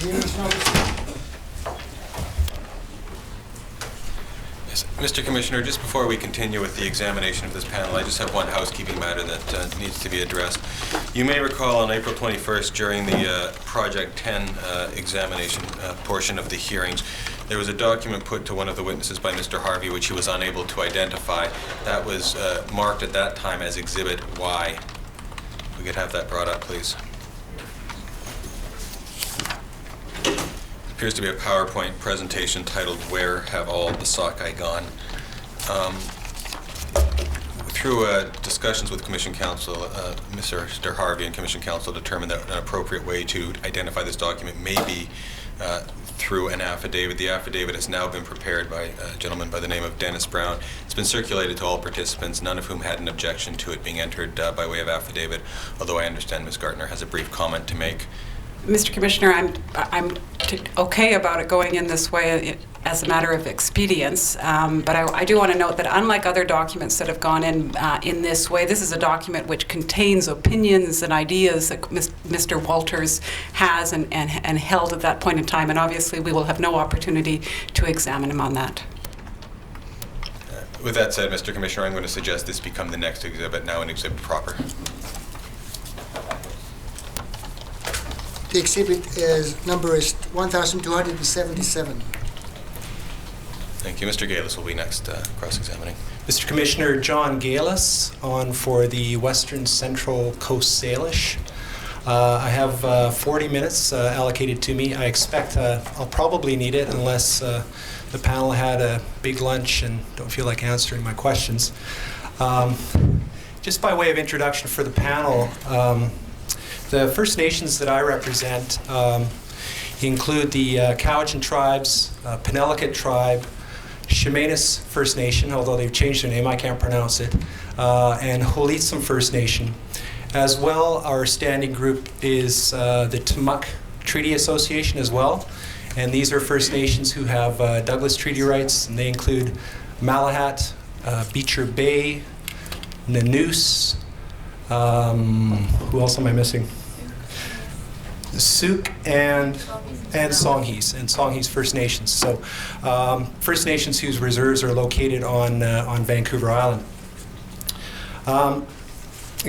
The hearing is now resumed. Yes, Mr. Commissioner, just before we continue with the examination of this panel, I just have one housekeeping matter that needs to be addressed. You may recall on April 21st, during the Project 10 examination portion of the hearings, there was a document put to one of the witnesses by Mr. Harvey, which he was unable to identify. That was marked at that time as Exhibit Y. If we could have that brought up, please. Appears to be a PowerPoint presentation titled "Where Have All the Sockeye Gone?" Through discussions with Commission Counsel, Mr. Harvey and Commission Counsel determined that an appropriate way to identify this document may be through an affidavit. The affidavit has now been prepared by a gentleman by the name of Dennis Brown. It's been circulated to all participants, none of whom had an objection to it being entered by way of affidavit, although I understand Ms. Gartner has a brief comment to make. Mr. Commissioner, I'm okay about it going in this way as a matter of expedience, but I do want to note that unlike other documents that have gone in this way, this is a document which contains opinions and ideas that Mr. Walters has and held at that point in time, and obviously we will have no opportunity to examine him on that. With that said, Mr. Commissioner, I'm going to suggest this become the next exhibit, now an exhibit proper. The exhibit number is 1277. Thank you. Mr. Galis will be next cross-examining. Mr. Commissioner, John Galis on for the Western Central Coast Salish. I have 40 minutes allocated to me. I expect I'll probably need it unless the panel had a big lunch and don't feel like answering my questions. Just by way of introduction for the panel, the First Nations that I represent include the Cowichan tribes, Penelakut tribe, Chemainus First Nation, although they've changed their name, I can't pronounce it, and Holitsum First Nation. As well, our standing group is the Tumuk Treaty Association as well, and these are First Nations who have Douglas Treaty rights, and they include Malahat, Beecher Bay, Nanoose, who else am I missing? Suk and Songhees First Nations. So First Nations whose reserves are located on Vancouver Island.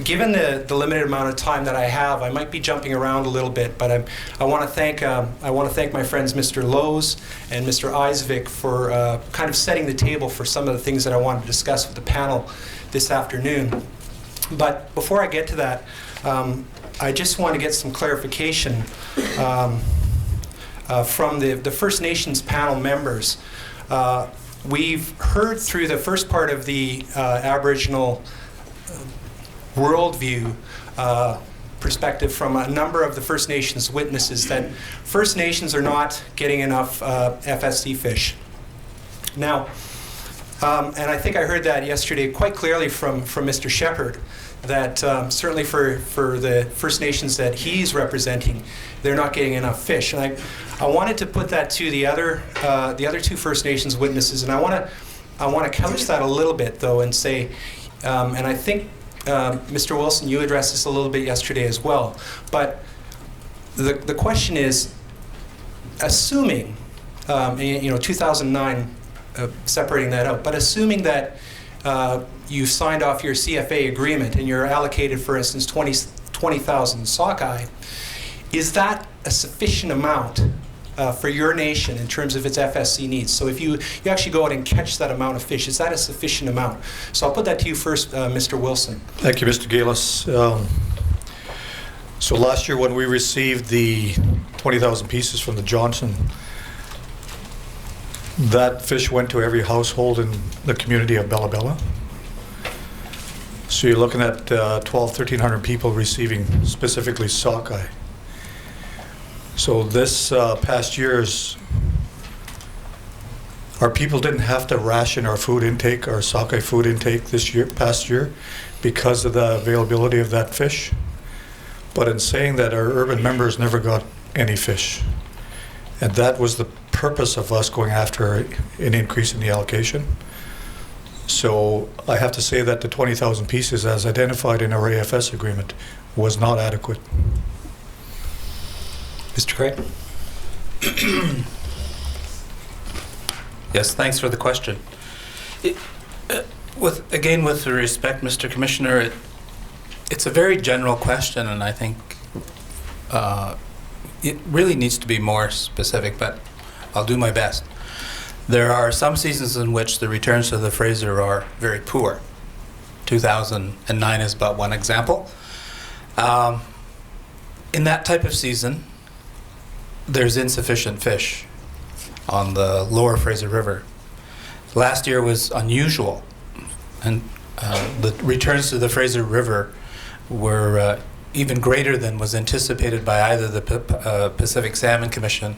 Given the limited amount of time that I have, I might be jumping around a little bit, but I want to thank my friends Mr. Lowe's and Mr. Isvik for kind of setting the table for some of the things that I wanted to discuss with the panel this afternoon. But before I get to that, I just want to get some clarification from the First Nations panel members. We've heard through the first part of the Aboriginal worldview perspective from a number of the First Nations witnesses that First Nations are not getting enough FSC fish. Now, and I think I heard that yesterday quite clearly from Mr. Shepherd, that certainly for the First Nations that he's representing, they're not getting enough fish. And I wanted to put that to the other two First Nations witnesses, and I want to couch that a little bit though and say, and I think Mr. Wilson, you addressed this a little bit yesterday as well, but the question is, assuming 2009. Separating that out, but assuming that you've signed off your CFA agreement and you're allocated, for instance, 20,000 sockeye, is that a sufficient amount for your nation in terms of its FSC needs? So if you actually go out and catch that amount of fish, is that a sufficient amount? So I'll put that to you first, Mr. Wilson. Thank you, Mr. Galis. So last year when we received the 20,000 pieces from the Johnson, that fish went to every household in the community of Bella Bella. So you're looking at 1,300 people receiving specifically sockeye. So this past year's, our people didn't have to ration our food intake, our sockeye food intake past year, because of the availability of that fish. But in saying that, our urban members never got any fish. And that was the purpose of us going after an increase in the allocation. So I have to say that the 20,000 pieces as identified in our AFS agreement was not adequate. Mr. Craig? Yes, thanks for the question. With respect, Mr. Commissioner, it's a very general question, and I think it really needs to be more specific, but I'll do my best. There are some seasons in which the returns to the Fraser are very poor. 2009 is but one example. In that type of season, there's insufficient fish on the lower Fraser River. Last year was unusual, and the returns to the Fraser River were even greater than was anticipated by either the Pacific Salmon Commission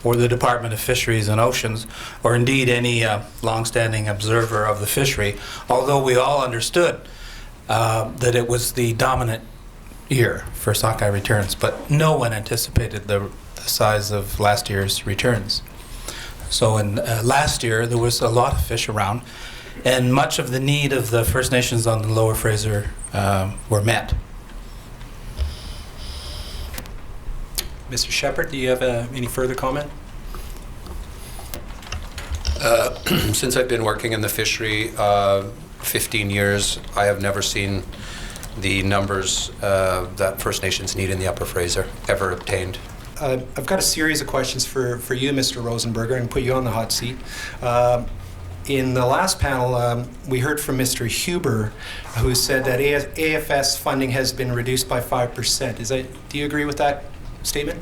or the Department of Fisheries and Oceans, or indeed any long-standing observer of the fishery, although we all understood that it was the dominant year for sockeye returns, but no one anticipated the size of last year's returns. So in last year, there was a lot of fish around, and much of the need of the First Nations on the Lower Fraser were met. Mr. Shepherd, do you have any further comment? Since I've been working in the fishery 15 years, I have never seen the numbers that First Nations need in the Upper Fraser ever obtained. I've got a series of questions for you, Mr. Rosenberger, and put you on the hot seat. In the last panel, we heard from Mr. Huber, who said that AFS funding has been reduced by 5%. Do you agree with that statement?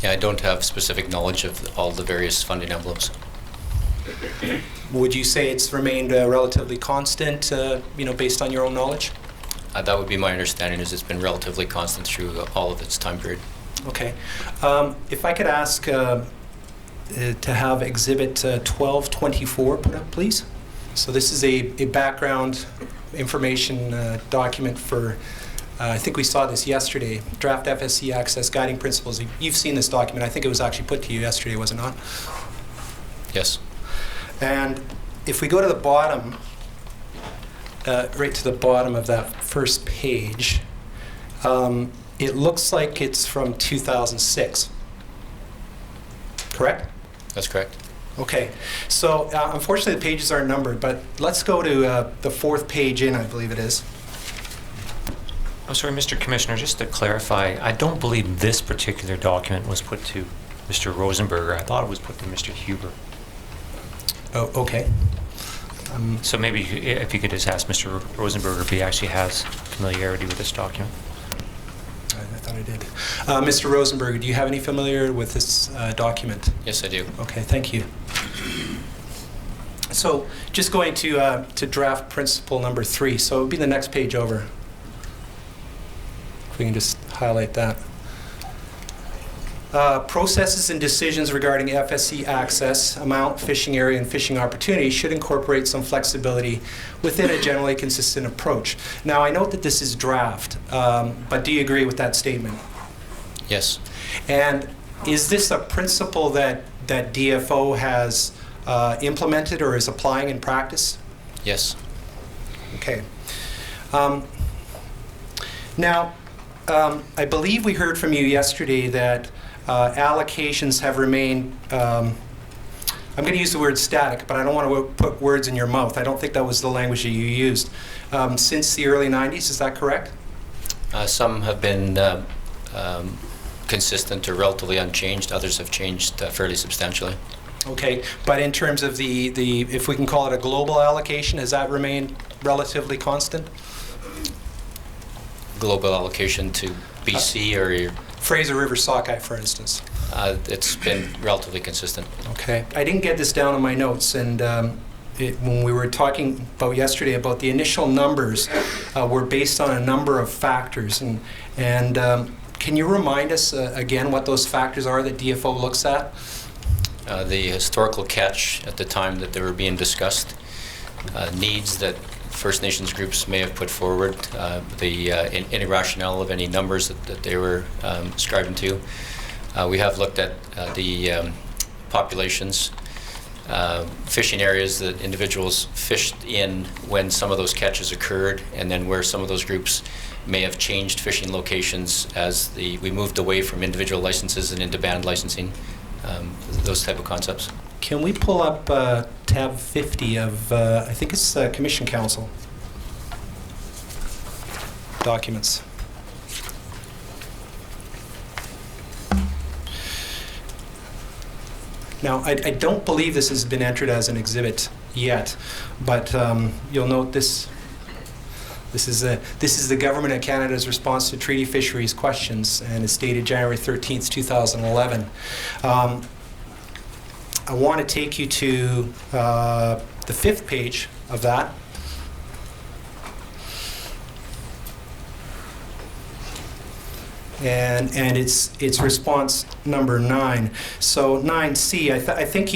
Yeah, I don't have specific knowledge of all the various funding envelopes. Would you say it's remained relatively constant, based on your own knowledge? That would be my understanding, is it's been relatively constant through all of its time period. Okay. If I could ask to have Exhibit 1224 put up, please. So this is a background information document for, I think we saw this yesterday, Draft FSC Access Guiding Principles. You've seen this document. I think it was actually put to you yesterday, was it not? Yes. And if we go to the bottom, right to the bottom of that first page, it looks like it's from 2006. Correct? That's correct. Okay. So unfortunately, the pages are numbered, but let's go to the fourth page in, I believe it is. I'm sorry, Mr. Commissioner, just to clarify, I don't believe this particular document was put to Mr. Rosenberger. I thought it was put to Mr. Huber. Oh, okay. So maybe if you could just ask Mr. Rosenberger if he actually has familiarity with this document. I thought I did. Mr. Rosenberger, do you have any familiarity with this document? Yes, I do. Okay, thank you. So just going to draft principle number 3. So it would be the next page over. If we can just highlight that. Processes and decisions regarding FSC access, amount, fishing area, and fishing opportunity should incorporate some flexibility within a generally consistent approach. Now, I note that this is draft, but do you agree with that statement? Yes. And is this a principle that DFO has implemented or is applying in practice? Yes. Okay. Now, I believe we heard from you yesterday that allocations have remained, I'm going to use the word static, but I don't want to put words in your mouth. I don't think that was the language that you used. Since the early 90s, is that correct? Some have been consistent or relatively unchanged. Others have changed fairly substantially. Okay, but in terms of the if we can call it a global allocation, has that remained relatively constant? Global allocation to BC or Fraser River sockeye, for instance. it's been relatively consistent. Okay. I didn't get this down in my notes, and when we were talking about yesterday about the initial numbers were based on a number of factors, and can you remind us again what those factors are that DFO looks at? The historical catch at the time that they were being discussed, needs that First Nations groups may have put forward, any rationale of any numbers that they were ascribing to. We have looked at the populations, fishing areas that individuals fished in when some of those catches occurred, and then where some of those groups may have changed fishing locations as we moved away from individual licenses and into band licensing, those type of concepts. Can we pull up tab 50 of, I think it's Commission Council documents. Now, I don't believe this has been entered as an exhibit yet, but you'll note this. This is the Government of Canada's response to treaty fisheries questions, and it's dated January 13th, 2011. I want to take you to the 5th page of that. And it's response number 9. So 9C, I think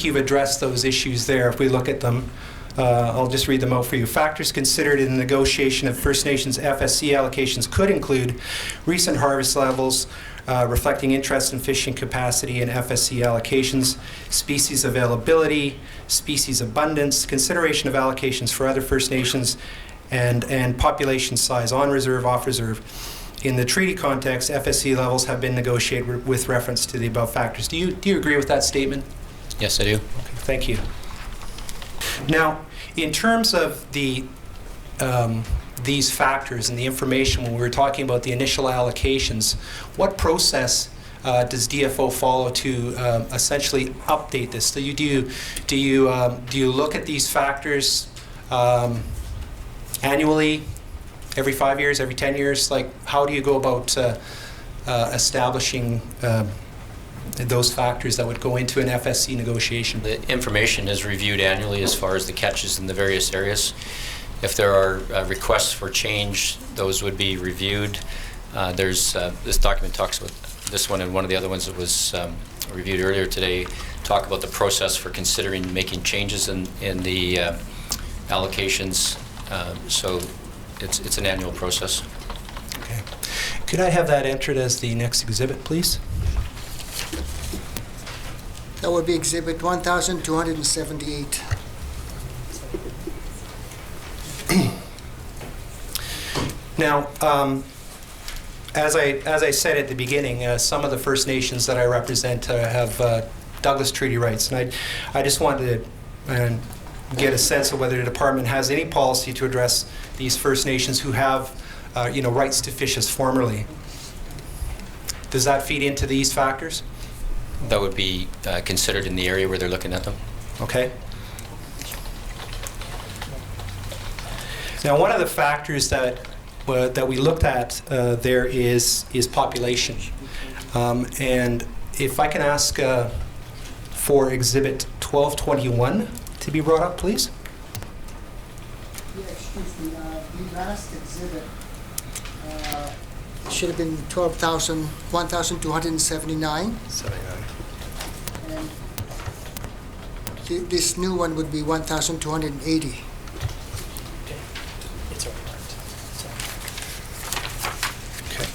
you've addressed those issues there. If we look at them, I'll just read them out for you. Factors considered in the negotiation of First Nations FSC allocations could include recent harvest levels, reflecting interest in fishing capacity and FSC allocations, species availability, species abundance, consideration of allocations for other First Nations, and population size on reserve, off reserve. In the treaty context, FSC levels have been negotiated with reference to the above factors. Do you agree with that statement? Yes, I do. Okay, thank you. Now, in terms of the these factors and the information, when we were talking about the initial allocations, what process does DFO follow to essentially update this? So do you look at these factors annually, every 5 years, every 10 years? Like, how do you go about establishing those factors that would go into an FSC negotiation? The information is reviewed annually as far as the catches in the various areas. If there are requests for change, those would be reviewed. There's this document talks about this one, and one of the other ones that was reviewed earlier today talk about the process for considering making changes in the allocations. So it's an annual process. Okay. Could I have that entered as the next exhibit, please? That would be Exhibit 1,278. Now, as I said at the beginning, some of the First Nations that I represent have Douglas Treaty rights, and I just wanted to get a sense of whether the department has any policy to address these First Nations who have, rights to fish as formerly. Does that feed into these factors? That would be considered in the area where they're looking at them. Okay. Now, one of the factors that we looked at there is population, and if I can ask for Exhibit 1221 to be brought up, please. Yeah, excuse me, the last exhibit should have been 1,279. And this new one would be 1,280. It's already marked. Okay.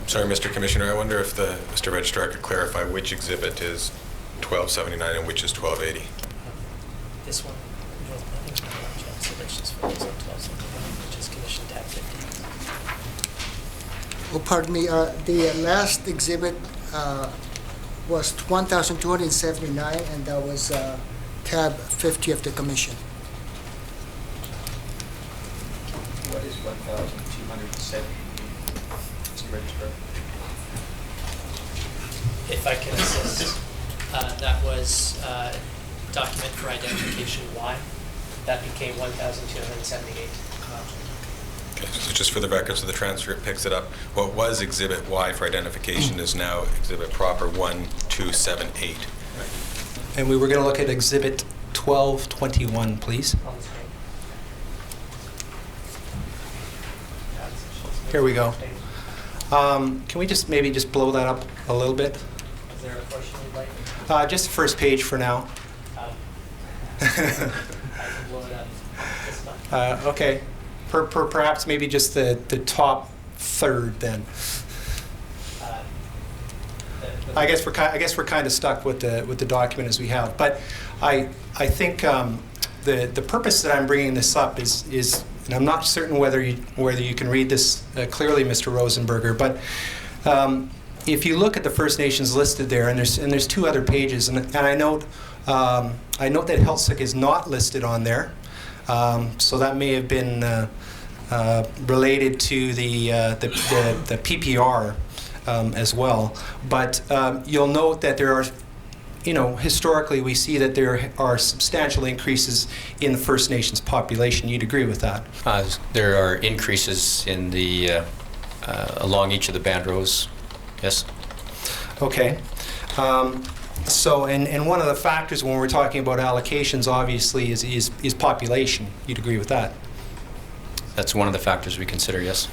Sorry, Mr. Commissioner, I wonder if Mr. Registrar could clarify which exhibit is 1279 and which is 1280. This one, observations for those on 1279, which is Commission tab 50. Oh, pardon me, the last exhibit was 1,279, and that was tab 50 of the commission. What is 1,270? Mr. Registrar? If I can assist, that was document for identification Y. That became 1,278. Okay, so just for the record, so the transcript picks it up. What was Exhibit Y for identification is now Exhibit proper 1278. And we were going to look at Exhibit 1221, please. On the screen. Here we go. Can we just maybe just blow that up a little bit? Is there a portion you'd like? Just the first page for now. I can blow it up. This one. Okay. Perhaps maybe just the top third then. I guess we're kind of stuck with the document as we have. But I think the purpose that I'm bringing this up is and I'm not certain whether you can read this clearly, Mr. Rosenberger, but if you look at the First Nations listed there, and there's two other pages, and I note that Heiltsuk is not listed on there, so that may have been related to the PPR as well. But you'll note that there are, historically we see that there are substantial increases in the First Nations population. You'd agree with that? There are increases in the along each of the band rows. Yes. Okay. So, and one of the factors when we're talking about allocations, obviously, is population. You'd agree with that? That's one of the factors we consider, yes.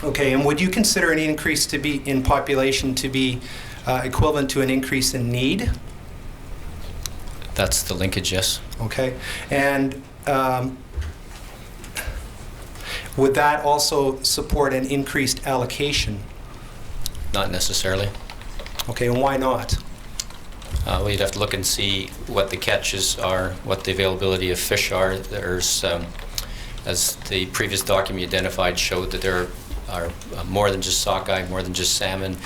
Okay, and would you consider an increase in population to be equivalent to an increase in need? That's the linkage, yes. Okay, and would that also support an increased allocation? Not necessarily. Okay, and why not? Well, you'd have to look and see what the catches are, what the availability of fish are. There's, as the previous document identified, showed that there are more than just sockeye, more than just salmon.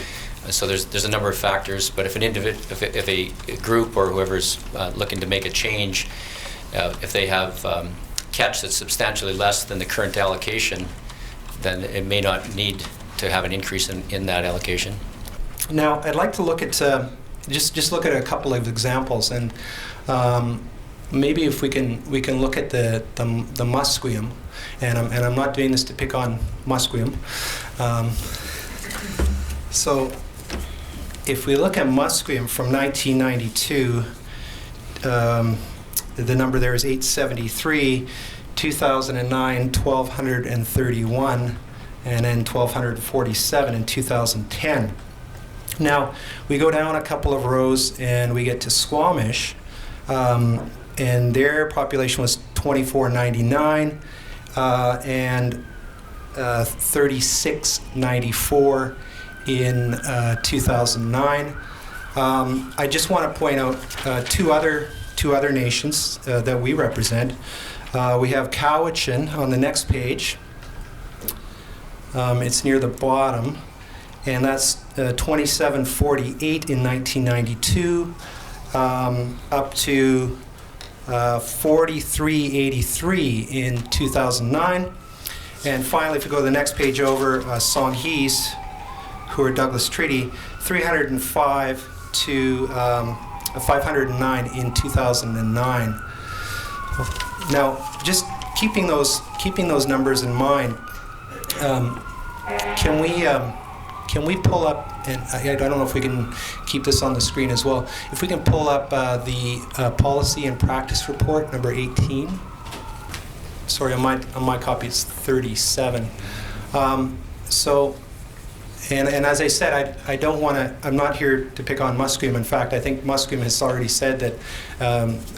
So there's a number of factors. But if an if a group or whoever's looking to make a change, if they have catch that's substantially less than the current allocation, then it may not need to have an increase in that allocation. Now, I'd like to look at just look at a couple of examples, and maybe if we can look at the musqueam, and I'm not doing this to pick on musqueam. So, if we look at musqueam from 1992, the number there is 873. 2009, 1,231. And then 1,247 in 2010. Now, we go down a couple of rows and we get to Squamish, and their population was 2,499 and 3,694 in 2009. I just want to point out two other nations that we represent. We have Cowichan on the next page. It's near the bottom, and that's 2748 in 1992, up to 4383 in 2009. And finally, if we go to the next page over, Songhees, who are Douglas Treaty, 305 to 509 in 2009. Now, just keeping those numbers in mind, can we pull up, and I don't know if we can keep this on the screen as well, if we can pull up the policy and practice report number 18. Sorry, on my copy it's 37. So, and as I said, I'm not here to pick on Musqueam. In fact, I think Musqueam has already said that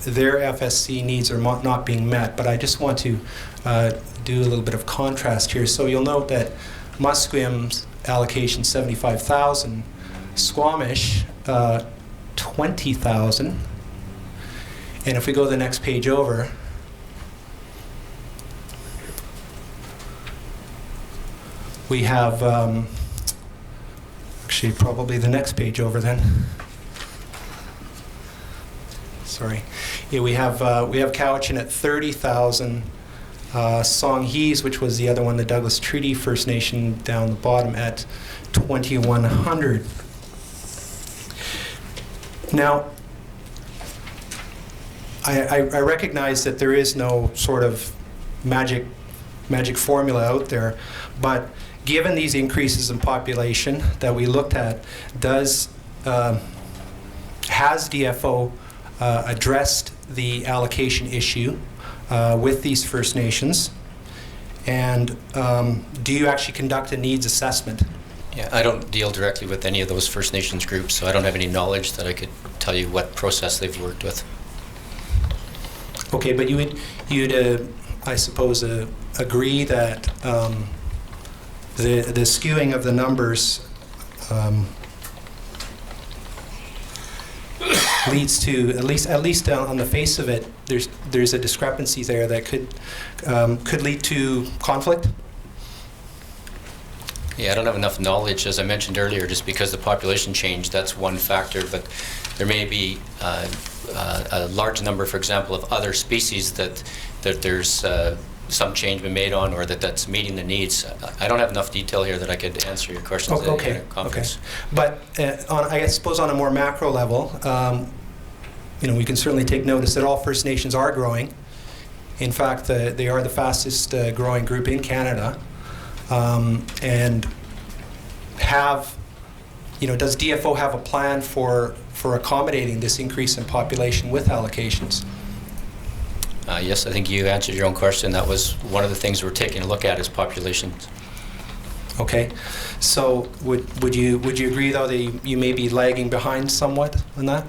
their FSC needs are not being met, but I just want to do a little bit of contrast here. So you'll note that Musqueam's allocation 75,000, Squamish 20,000, and if we go to the next page over, we have actually probably the next page over then. Sorry, yeah, we have Cowichan at 30,000. Songhees, which was the other one, the Douglas Treaty First Nation down the bottom at 2,100. Now, I recognize that there is no sort of magic formula out there, but given these increases in population that we looked at, has DFO addressed the allocation issue with these First Nations, and do you actually conduct a needs assessment? Yeah, I don't deal directly with any of those First Nations groups, so I don't have any knowledge that I could tell you what process they've worked with. Okay, but you'd I suppose, agree that the skewing of the numbers leads to, at least on the face of it, there's a discrepancy there that could lead to conflict? Yeah, I don't have enough knowledge, as I mentioned earlier, just because the population changed, that's one factor, but there may be a large number, for example, of other species that there's some change been made on, or that's meeting the needs. I don't have enough detail here that I could answer your questions. Okay. But I suppose on a more macro level, we can certainly take notice that all First Nations are growing. In fact, they are the fastest growing group in Canada. And does DFO have a plan for accommodating this increase in population with allocations? Yes, I think you answered your own question. That was one of the things we're taking a look at is population. Okay, so would you agree though that you may be lagging behind somewhat on that?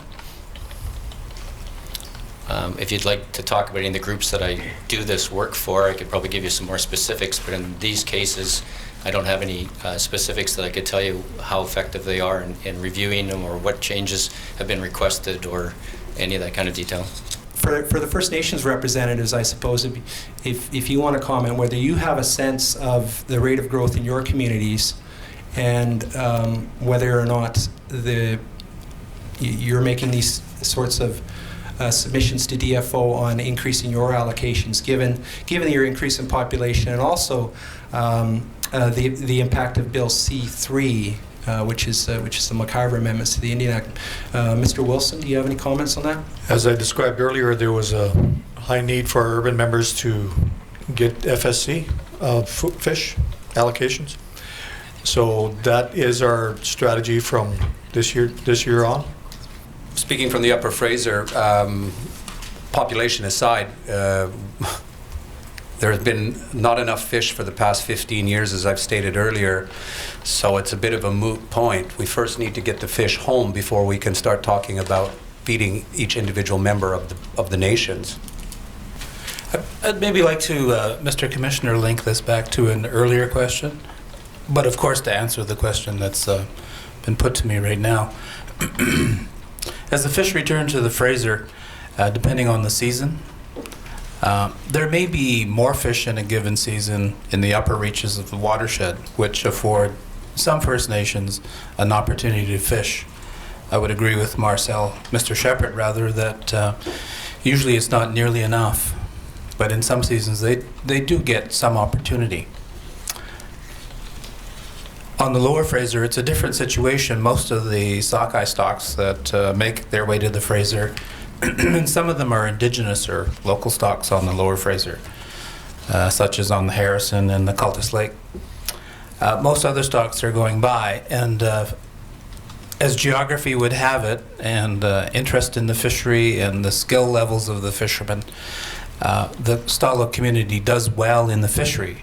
If you'd like to talk about any of the groups that I do this work for, I could probably give you some more specifics, but in these cases, I don't have any specifics that I could tell you how effective they are in reviewing them, or what changes have been requested, or any of that kind of detail. For the First Nations representatives, I suppose, if you want to comment, whether you have a sense of the rate of growth in your communities, and whether or not you're making these sorts of submissions to DFO on increasing your allocations, given your increase in population, and also the impact of Bill C-3, which is the McIver amendments to the Indian Act. Mr. Wilson, do you have any comments on that? As I described earlier, there was a high need for our urban members to get FSC fish allocations. So that is our strategy from this year on. Speaking from the Upper Fraser, population aside, there has been not enough fish for the past 15 years, as I've stated earlier, so it's a bit of a moot point. We first need to get the fish home before we can start talking about feeding each individual member of the nations. I'd maybe like to, Mr. Commissioner, link this back to an earlier question, but of course to answer the question that's been put to me right now. As the fish return to the Fraser, depending on the season, there may be more fish in a given season in the upper reaches of the watershed, which afford some First Nations an opportunity to fish. I would agree with Mr. Shepherd, rather, that usually it's not nearly enough, but in some seasons they do get some opportunity. On the Lower Fraser, it's a different situation. Most of the sockeye stocks that make their way to the Fraser, and some of them are indigenous or local stocks on the Lower Fraser, such as on the Harrison and the Cultus Lake. Most other stocks are going by, and as geography would have it, and interest in the fishery and the skill levels of the fishermen, the Stalo community does well in the fishery.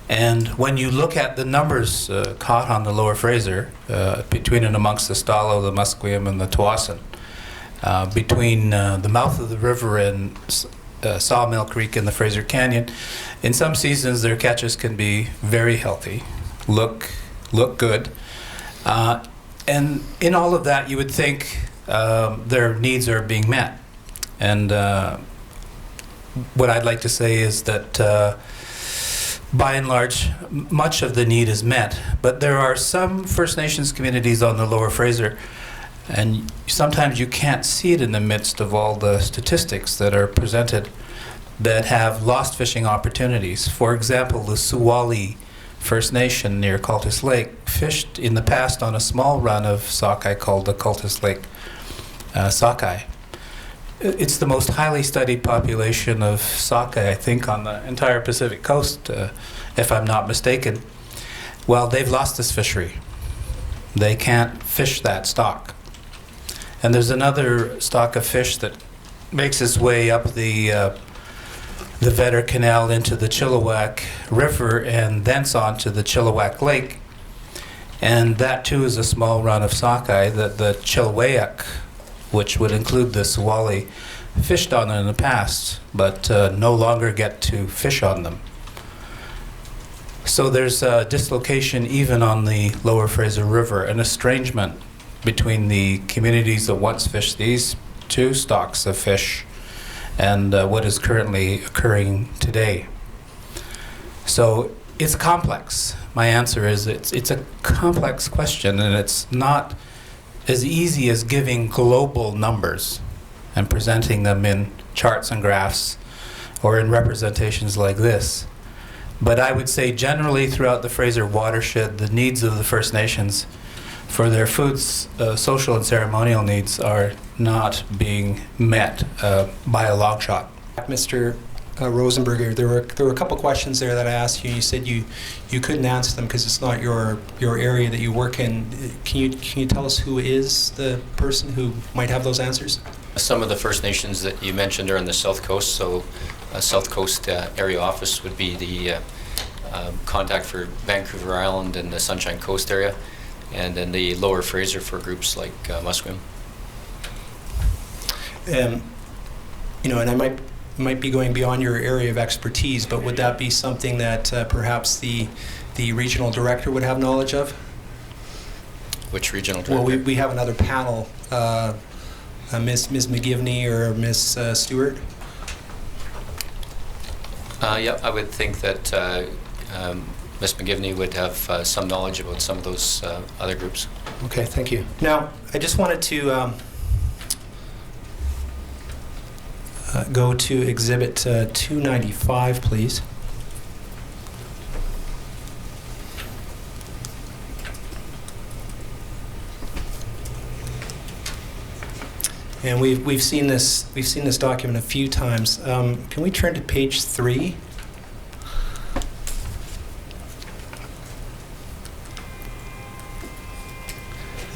And when you look at the numbers caught on the Lower Fraser, between and amongst the Stalo, the Musqueam, and the Tsawwassen, between the mouth of the river and Sawmill Creek and the Fraser Canyon, in some seasons their catches can be very healthy, look good, and in all of that you would think their needs are being met. And what I'd like to say is that by and large, much of the need is met, but there are some First Nations communities on the Lower Fraser, and sometimes you can't see it in the midst of all the statistics that are presented, that have lost fishing opportunities. For example, the Suwali First Nation near Cultus Lake fished in the past on a small run of sockeye called the Cultus Lake sockeye. It's the most highly studied population of sockeye, I think, on the entire Pacific coast, if I'm not mistaken. Well, they've lost this fishery. They can't fish that stock. And there's another stock of fish that makes its way up the Vedder Canal into the Chilliwack River and thence on to the Chilliwack Lake. And that too is a small run of sockeye that the Chilliwack, which would include the Suwali, fished on in the past, but no longer get to fish on them. So there's a dislocation even on the Lower Fraser River, an estrangement between the communities that once fished these two stocks of fish and what is currently occurring today. So it's complex. My answer is it's a complex question, and it's not as easy as giving global numbers and presenting them in charts and graphs or in representations like this. But I would say generally throughout the Fraser watershed, the needs of the First Nations for their foods, social and ceremonial needs are not being met by a long shot. Mr. Rosenberger, there were a couple questions there that I asked you. You said you couldn't answer them because it's not your area that you work in. Can you tell us who is the person who might have those answers? Some of the First Nations that you mentioned are on the South Coast, so South Coast area office would be the contact for Vancouver Island and the Sunshine Coast area, and then the Lower Fraser for groups like Musqueam. You know, and I might be going beyond your area of expertise, but would that be something that perhaps the regional director would have knowledge of? Which regional director? Well, we have another panel, Ms. McGivney or Ms. Stewart. Yeah, I would think that Ms. McGivney would have some knowledge about some of those other groups. Okay, thank you. Now, I just wanted to go to Exhibit 295, please. And we've seen this document a few times. Can we turn to page 3?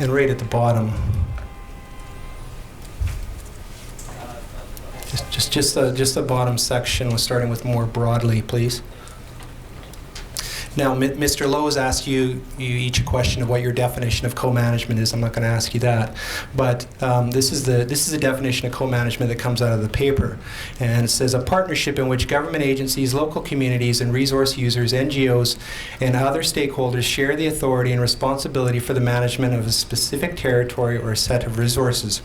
And right at the bottom. Just the bottom section, starting with more broadly, please. Now, Mr. Lowe has asked you each a question of what your definition of co-management is. I'm not going to ask you that, but this is the definition of co-management that comes out of the paper, and it says a partnership in which government agencies, local communities, and resource users, NGOs, and other stakeholders share the authority and responsibility for the management of a specific territory or a set of resources.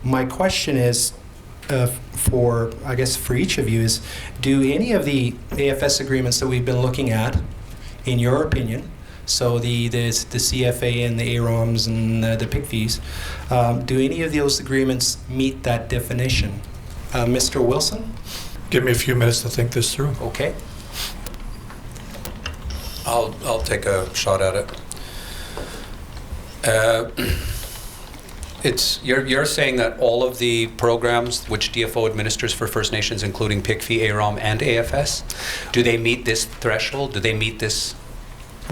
My question is, for each of you, is do any of the AFS agreements that we've been looking at, in your opinion, so the CFA and the AROMs and the PICVs, do any of those agreements meet that definition? Mr. Wilson? Give me a few minutes to think this through. Okay. I'll take a shot at it. You're saying that all of the programs which DFO administers for First Nations, including PICVI, AROM, and AFS, do they meet this threshold? Do they meet this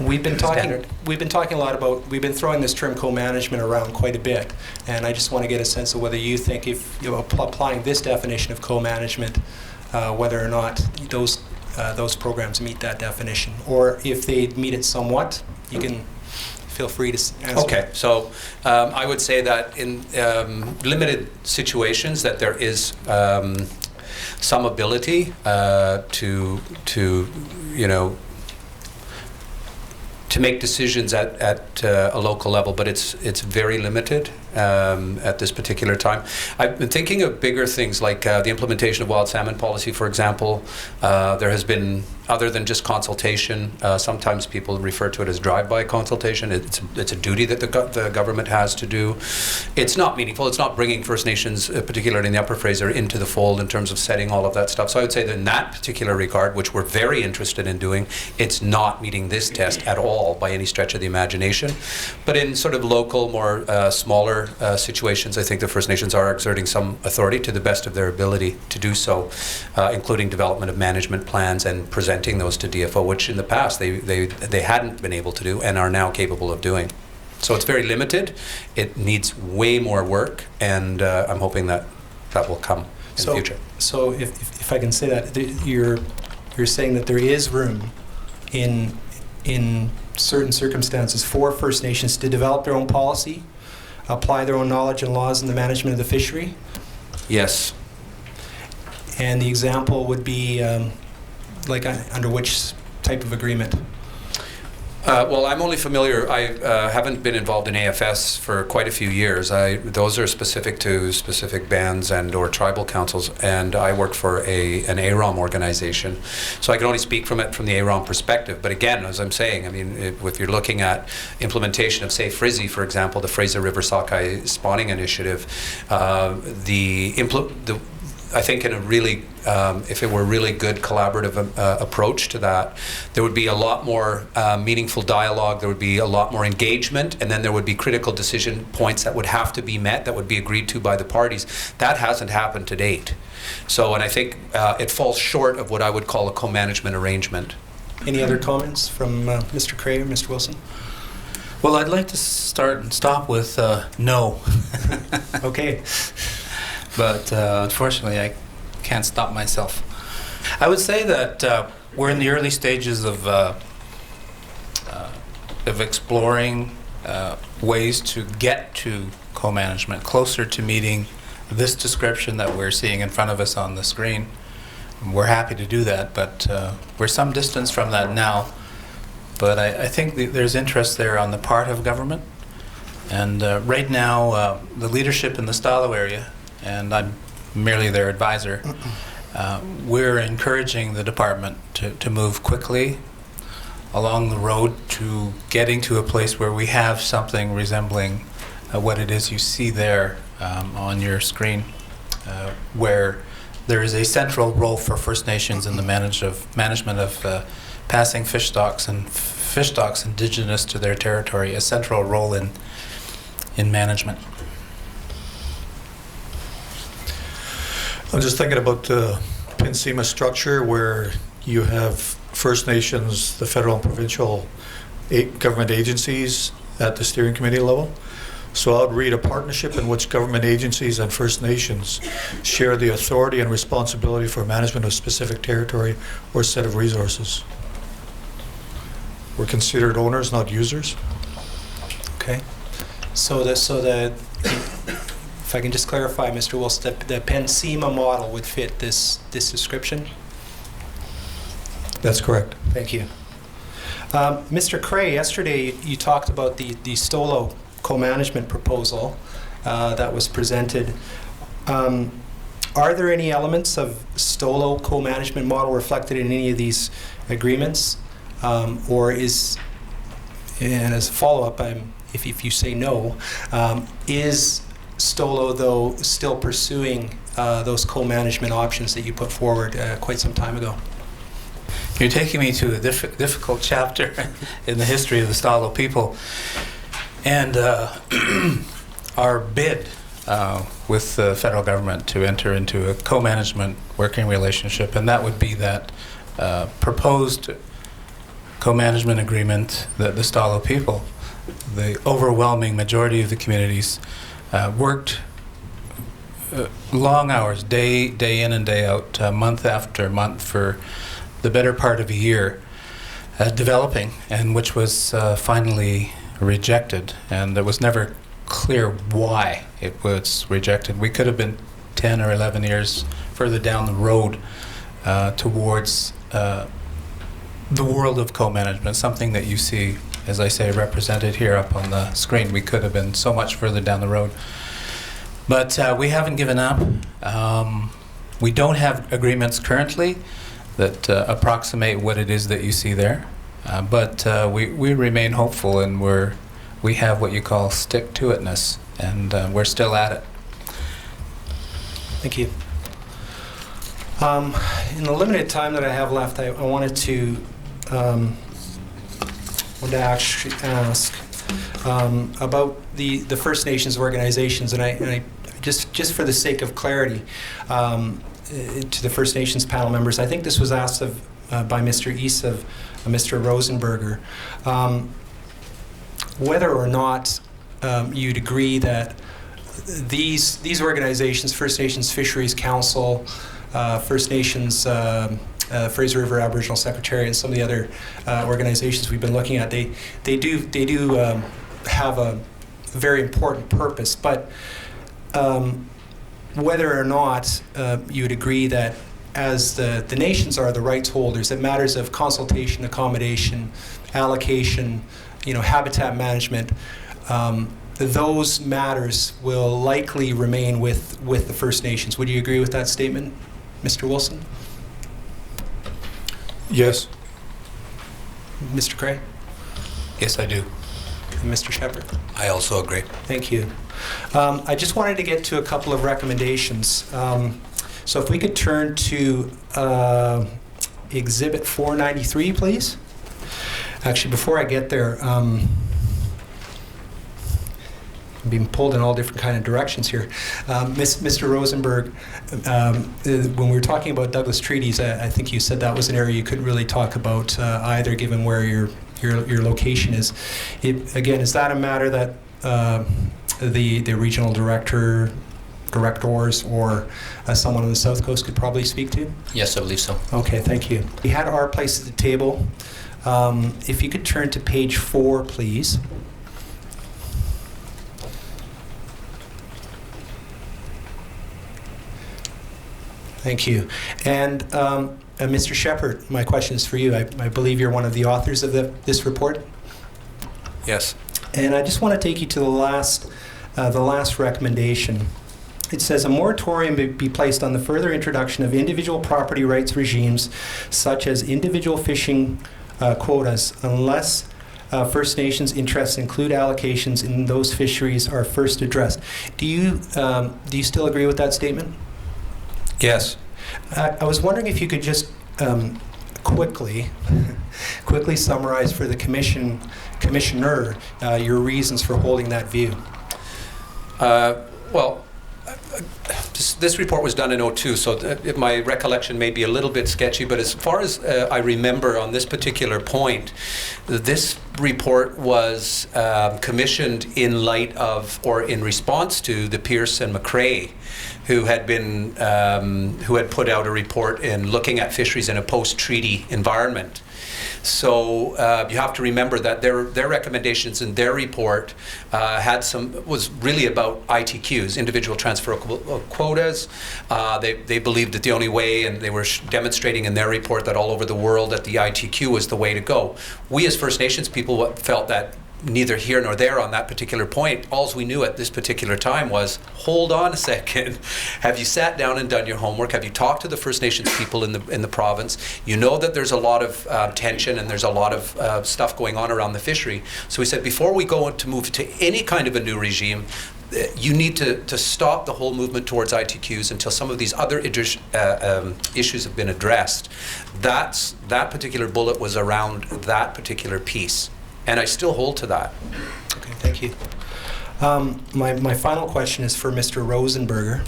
We've been standard? talking a lot about, we've been throwing this term co-management around quite a bit, and I just want to get a sense of whether you think, if you're applying this definition of co-management, whether or not those programs meet that definition, or if they meet it somewhat. You can feel free to answer. Okay, so I would say that in limited situations that there is some ability to make decisions at a local level, but it's very limited at this particular time. I've been thinking of bigger things like the implementation of wild salmon policy, for example. There has been, other than just consultation, sometimes people refer to it as drive-by consultation. It's a duty that the government has to do. It's not meaningful. It's not bringing First Nations, particularly in the Upper Fraser, into the fold in terms of setting all of that stuff. So I would say that in that particular regard, which we're very interested in doing, it's not meeting this test at all by any stretch of the imagination. But in sort of local, more smaller situations, I think the First Nations are exerting some authority to the best of their ability to do so, including development of management plans and presenting those to DFO, which in the past they hadn't been able to do and are now capable of doing. So it's very limited. It needs way more work, and I'm hoping that will come in the future. So if I can say that, you're saying that there is room in certain circumstances for First Nations to develop their own policy, apply their own knowledge and laws in the management of the fishery? Yes. And the example would be under which type of agreement? Well, I'm only familiar, I haven't been involved in AFS for quite a few years. Those are specific to specific bands and or tribal councils, and I work for an AROM organization. So I can only speak from the AROM perspective. But again, as I'm saying, I mean, if you're looking at implementation of, say, FRISI, for example, the Fraser River Sockeye Spawning Initiative, I think in a really, if it were a really good collaborative approach to that, there would be a lot more meaningful dialogue, there would be a lot more engagement, and then there would be critical decision points that would have to be met, that would be agreed to by the parties. That hasn't happened to date. So, and I think it falls short of what I would call a co-management arrangement. Any other comments from Mr. Cray or Mr. Wilson? Well, I'd like to start and stop with no. Okay. But unfortunately, I can't stop myself. I would say that we're in the early stages of exploring ways to get to co-management, closer to meeting this description that we're seeing in front of us on the screen. We're happy to do that, but we're some distance from that now. But I think there's interest there on the part of government. And right now, the leadership in the Stalo area, and I'm merely their advisor, we're encouraging the department to move quickly along the road to getting to a place where we have something resembling what it is you see there on your screen, where there is a central role for First Nations in the management of passing fish stocks and fish stocks indigenous to their territory, a central role in management. I'm just thinking about the PNCEMA structure where you have First Nations, the federal and provincial government agencies at the steering committee level. So I would read a partnership in which government agencies and First Nations share the authority and responsibility for management of specific territory or set of resources. We're considered owners, not users. Okay. So if I can just clarify, Mr. Wilson, the PNCEMA model would fit this description? That's correct. Thank you. Mr. Cray, yesterday you talked about the Stolo co-management proposal that was presented. Are there any elements of Stolo co-management model reflected in any of these agreements? Or is, and as a follow-up, if you say no, is Stolo, though, still pursuing those co-management options that you put forward quite some time ago? You're taking me to a difficult chapter in the history of the Stalo people. And our bid with the federal government to enter into a co-management working relationship, and that would be that proposed co-management agreement that the Stalo people, the overwhelming majority of the communities, worked long hours, day in and day out, month after month, for the better part of a year, developing, and which was finally rejected. And it was never clear why it was rejected. We could have been 10 or 11 years further down the road towards the world of co-management, something that you see, as I say, represented here up on the screen. We could have been so much further down the road. But we haven't given up. We don't have agreements currently that approximate what it is that you see there. But we remain hopeful, and we have what you call stick-to-itness, and we're still at it. Thank you. In the limited time that I have left, I wanted to actually ask about the First Nations organizations, and I just for the sake of clarity to the First Nations panel members, I think this was asked of by Mr. East of Mr. Rosenberger, whether or not you'd agree that these organizations, First Nations Fisheries Council, First Nations Fraser River Aboriginal Secretariat, and some of the other organizations we've been looking at, they do have a very important purpose, but whether or not you would agree that as the nations are the rights holders, that matters of consultation, accommodation, allocation, habitat management, those matters will likely remain with the First Nations. Would you agree with that statement, Mr. Wilson? Yes. Mr. Cray? Yes, I do. And Mr. Shepherd? I also agree. Thank you. I just wanted to get to a couple of recommendations. So if we could turn to Exhibit 493, please. Actually, before I get there, I'm being pulled in all different kind of directions here. Mr. Rosenberg, when we were talking about Douglas treaties, I think you said that was an area you couldn't really talk about either, given where your location is. Again, is that a matter that the regional directors or someone on the South Coast could probably speak to? Yes, I believe so. Okay, thank you. We had our place at the table. If you could turn to page 4, please. Thank you. And Mr. Shepherd, my question is for you. I believe you're one of the authors of this report. Yes. And I just want to take you to the last recommendation. It says a moratorium be placed on the further introduction of individual property rights regimes, such as individual fishing quotas, unless First Nations interests include allocations in those fisheries are first addressed. Do you still agree with that statement? Yes. I was wondering if you could just quickly summarize for the commissioner your reasons for holding that view. Well, this report was done in 2002, so my recollection may be a little bit sketchy, but as far as I remember on this particular point, this report was commissioned in light of, or in response to, the Pierce and McRae, who had put out a report in looking at fisheries in a post-treaty environment. So you have to remember that their recommendations in their report was really about ITQs, individual transferable quotas. They believed that the only way, and they were demonstrating in their report that all over the world that the ITQ was the way to go. We as First Nations people felt that neither here nor there on that particular point. All we knew at this particular time was, hold on a second. Have you sat down and done your homework? Have you talked to the First Nations people in the province? You know that there's a lot of tension and there's a lot of stuff going on around the fishery. So we said, before we go to move to any kind of a new regime, you need to stop the whole movement towards ITQs until some of these other issues have been addressed. That particular bullet was around that particular piece. And I still hold to that. Okay, thank you. My final question is for Mr. Rosenberger,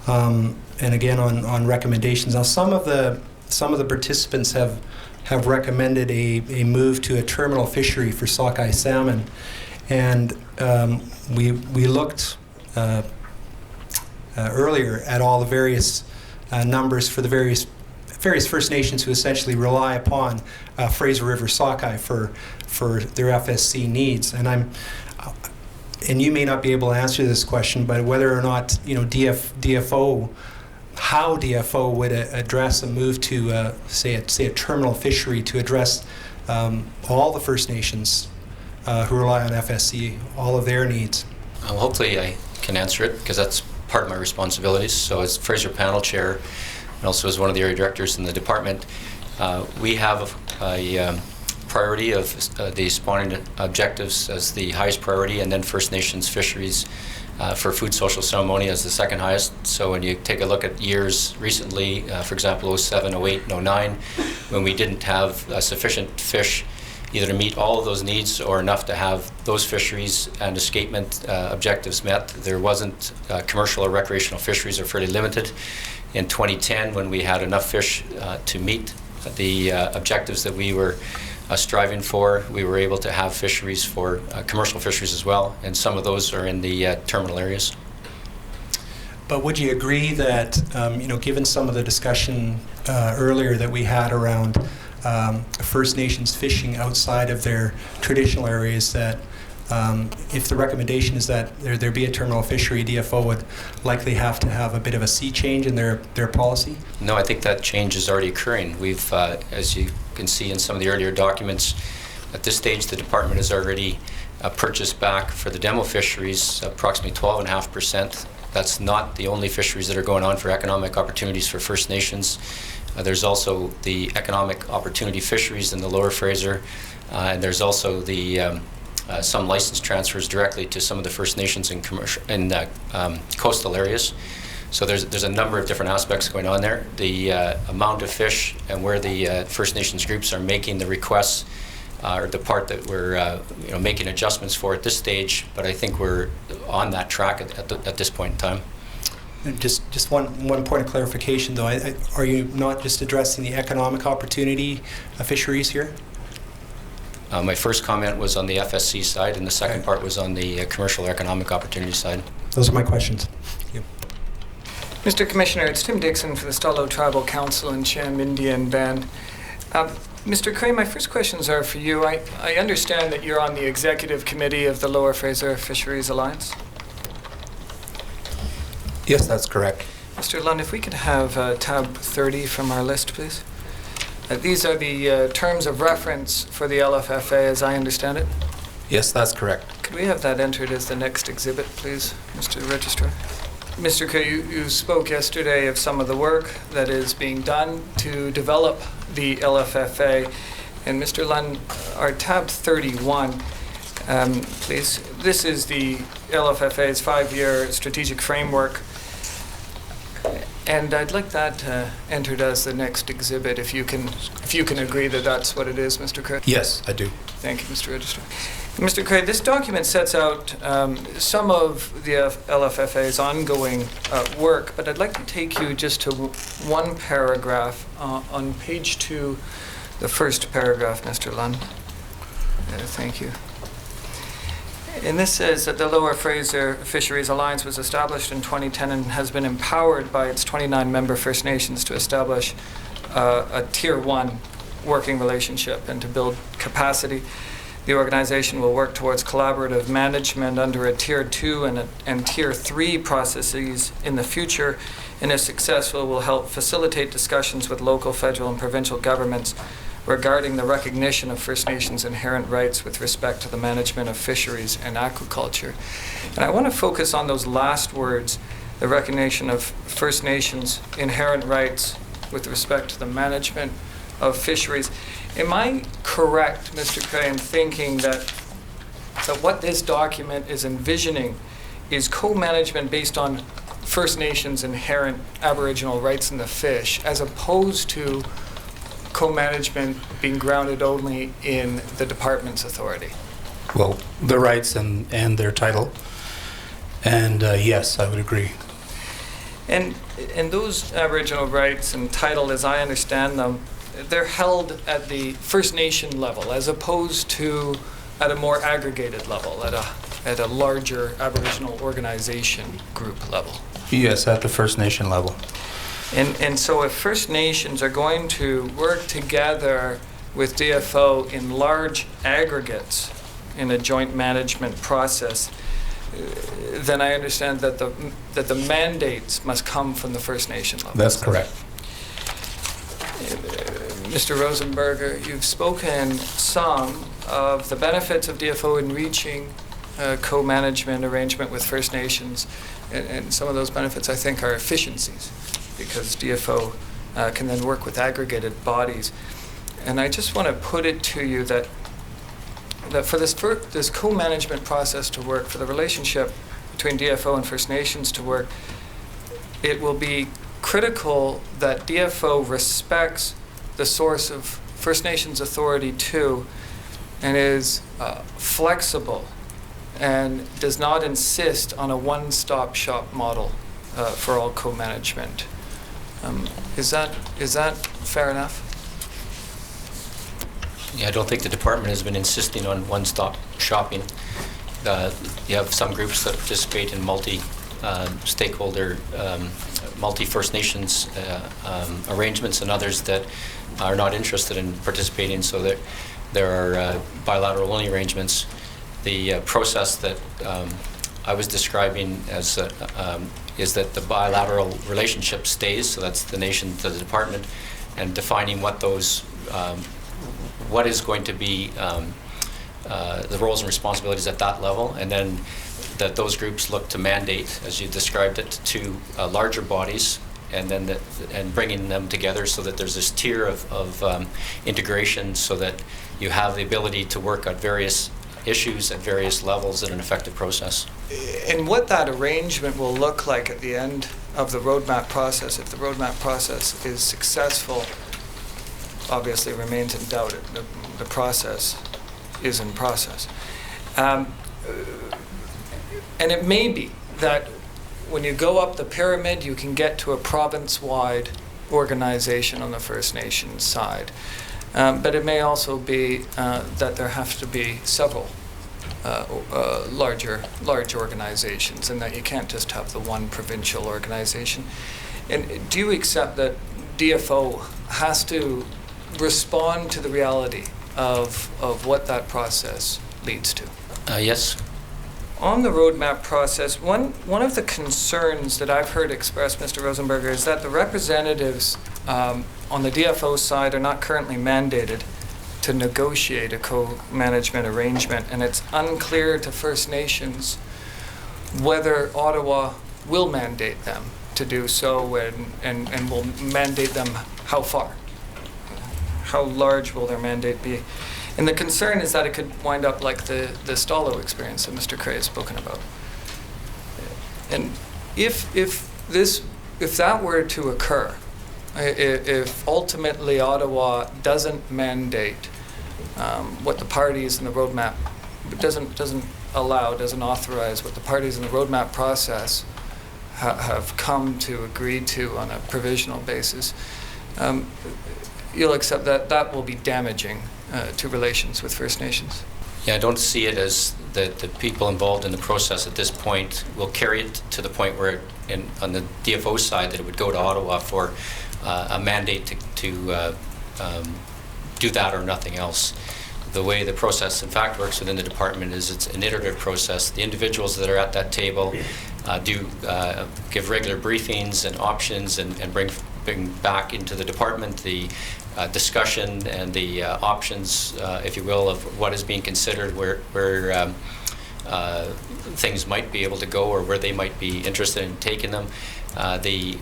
and again on recommendations. Now, some of the participants have recommended a move to a terminal fishery for sockeye salmon, and we looked earlier at all the various numbers for the various First Nations who essentially rely upon Fraser River sockeye for their FSC needs. And you may not be able to answer this question, but whether or not DFO, how DFO would address a move to say a terminal fishery to address all the First Nations who rely on FSC, all of their needs. Well, hopefully I can answer it, because that's part of my responsibilities. So as Fraser Panel Chair, and also as one of the area directors in the department, we have a priority of the spawning objectives as the highest priority, and then First Nations fisheries for food social ceremony as the second highest. So when you take a look at years recently, for example, 07, 08, and 09, when we didn't have sufficient fish either to meet all of those needs or enough to have those fisheries and escapement objectives met, there wasn't commercial or recreational fisheries, are fairly limited. In 2010, when we had enough fish to meet the objectives that we were striving for, we were able to have fisheries for commercial fisheries as well, and some of those are in the terminal areas. But would you agree that, given some of the discussion earlier that we had around First Nations fishing outside of their traditional areas, that If the recommendation is that there be a terminal fishery, DFO would likely have to have a bit of a sea change in their policy? No, I think that change is already occurring. We've, as you can see in some of the earlier documents, at this stage the department has already purchased back for the demo fisheries approximately 12.5%. That's not the only fisheries that are going on for economic opportunities for First Nations. There's also the economic opportunity fisheries in the Lower Fraser, and there's also the some license transfers directly to some of the First Nations in commercial in coastal areas. So there's a number of different aspects going on there. The amount of fish and where the First Nations groups are making the requests are the part that we're making adjustments for at this stage. But I think we're on that track at this point in time. And just one point of clarification, though. Are you not just addressing the economic opportunity fisheries here? My first comment was on the FSC side, and the second part was on the commercial or economic opportunity side. Those are my questions. Thank you. Mr. Commissioner, it's Tim Dixon for the Stalo Tribal Council and Cham Indian Band. Mr. Cray, my first questions are for you. I understand that you're on the executive committee of the Lower Fraser Fisheries Alliance. Yes, that's correct. Mr. Lund, if we could have tab 30 from our list, please. These are the terms of reference for the LFFA, as I understand it. Yes, that's correct. Could we have that entered as the next exhibit, please, Mr. Registrar? Mr. Kay, you spoke yesterday of some of the work that is being done to develop the LFFA. And Mr. Lund, our tab 31, please. This is the LFFA's 5-year strategic framework. And I'd like that entered as the next exhibit, if you can agree that that's what it is, Mr. Craig. Yes, I do. Thank you, Mr. Registrar. Mr. Craig, this document sets out some of the LFFA's ongoing work, but I'd like to take you just to one paragraph on page 2, the first paragraph, Mr. Lund. Thank you. And this says that the Lower Fraser Fisheries Alliance was established in 2010 and has been empowered by its 29 member First Nations to establish a Tier 1 working relationship and to build capacity. The organization will work towards collaborative management under a Tier 2 and Tier 3 processes in the future, and if successful, will help facilitate discussions with local, federal, and provincial governments regarding the recognition of First Nations' inherent rights with respect to the management of fisheries and aquaculture. And I want to focus on those last words, the recognition of First Nations' inherent rights with respect to the management of fisheries. Am I correct, Mr. Cray, in thinking that what this document is envisioning is co-management based on First Nations' inherent Aboriginal rights in the fish, as opposed to co-management being grounded only in the department's authority? Well, the rights and their title. And yes, I would agree. And those Aboriginal rights and title, as I understand them, they're held at the First Nation level, as opposed to at a more aggregated level, at a larger Aboriginal organization group level. Yes, at the First Nation level. And so if First Nations are going to work together with DFO in large aggregates in a joint management process, then I understand that the mandates must come from the First Nation level. That's correct. Mr. Rosenberger, you've spoken some of the benefits of DFO in reaching co-management arrangement with First Nations, and some of those benefits I think are efficiencies, because DFO can then work with aggregated bodies. And I just want to put it to you that for this co-management process to work, for the relationship between DFO and First Nations to work, it will be critical that DFO respects the source of First Nations authority too, and is flexible and does not insist on a one-stop shop model for all co-management. Is that fair enough? Yeah, I don't think the department has been insisting on one-stop shopping. You have some groups that participate in multi-stakeholder, multi-First Nations arrangements, and others that are not interested in participating, so there are bilateral only arrangements. the process that I was describing as is that the bilateral relationship stays, so that's the nation to the department, and defining what those, what is going to be the roles and responsibilities at that level, and then that those groups look to mandate, as you described it, to larger bodies, and then and bringing them together so that there's this tier of integration, so that you have the ability to work on various issues at various levels in an effective process. And what that arrangement will look like at the end of the roadmap process, if the roadmap process is successful, obviously remains in doubt. The process is in process. And it may be that when you go up the pyramid, you can get to a province-wide organization on the First Nations side. But it may also be that there have to be several large organizations, and that you can't just have the one provincial organization. And do you accept that DFO has to respond to the reality of what that process leads to? Yes. On the roadmap process, one of the concerns that I've heard expressed, Mr. Rosenberger, is that the representatives on the DFO side are not currently mandated to negotiate a co-management arrangement, and it's unclear to First Nations whether Ottawa will mandate them to do so, and will mandate them how far. How large will their mandate be? And the concern is that it could wind up like the Stalo experience that Mr. Cray has spoken about. And if that were to occur, if ultimately Ottawa doesn't mandate what the parties in the roadmap, doesn't authorize what the parties in the roadmap process have come to agree to on a provisional basis, you'll accept that that will be damaging to relations with First Nations. Yeah, I don't see it as that the people involved in the process at this point will carry it to the point where, on the DFO side, that it would go to Ottawa for a mandate to do that or nothing else. The way the process, in fact, works within the department is it's an iterative process. The individuals that are at that table do give regular briefings and options, and bring back into the department the discussion and the options, if you will, of what is being considered, where things might be able to go, or where they might be interested in taking them. The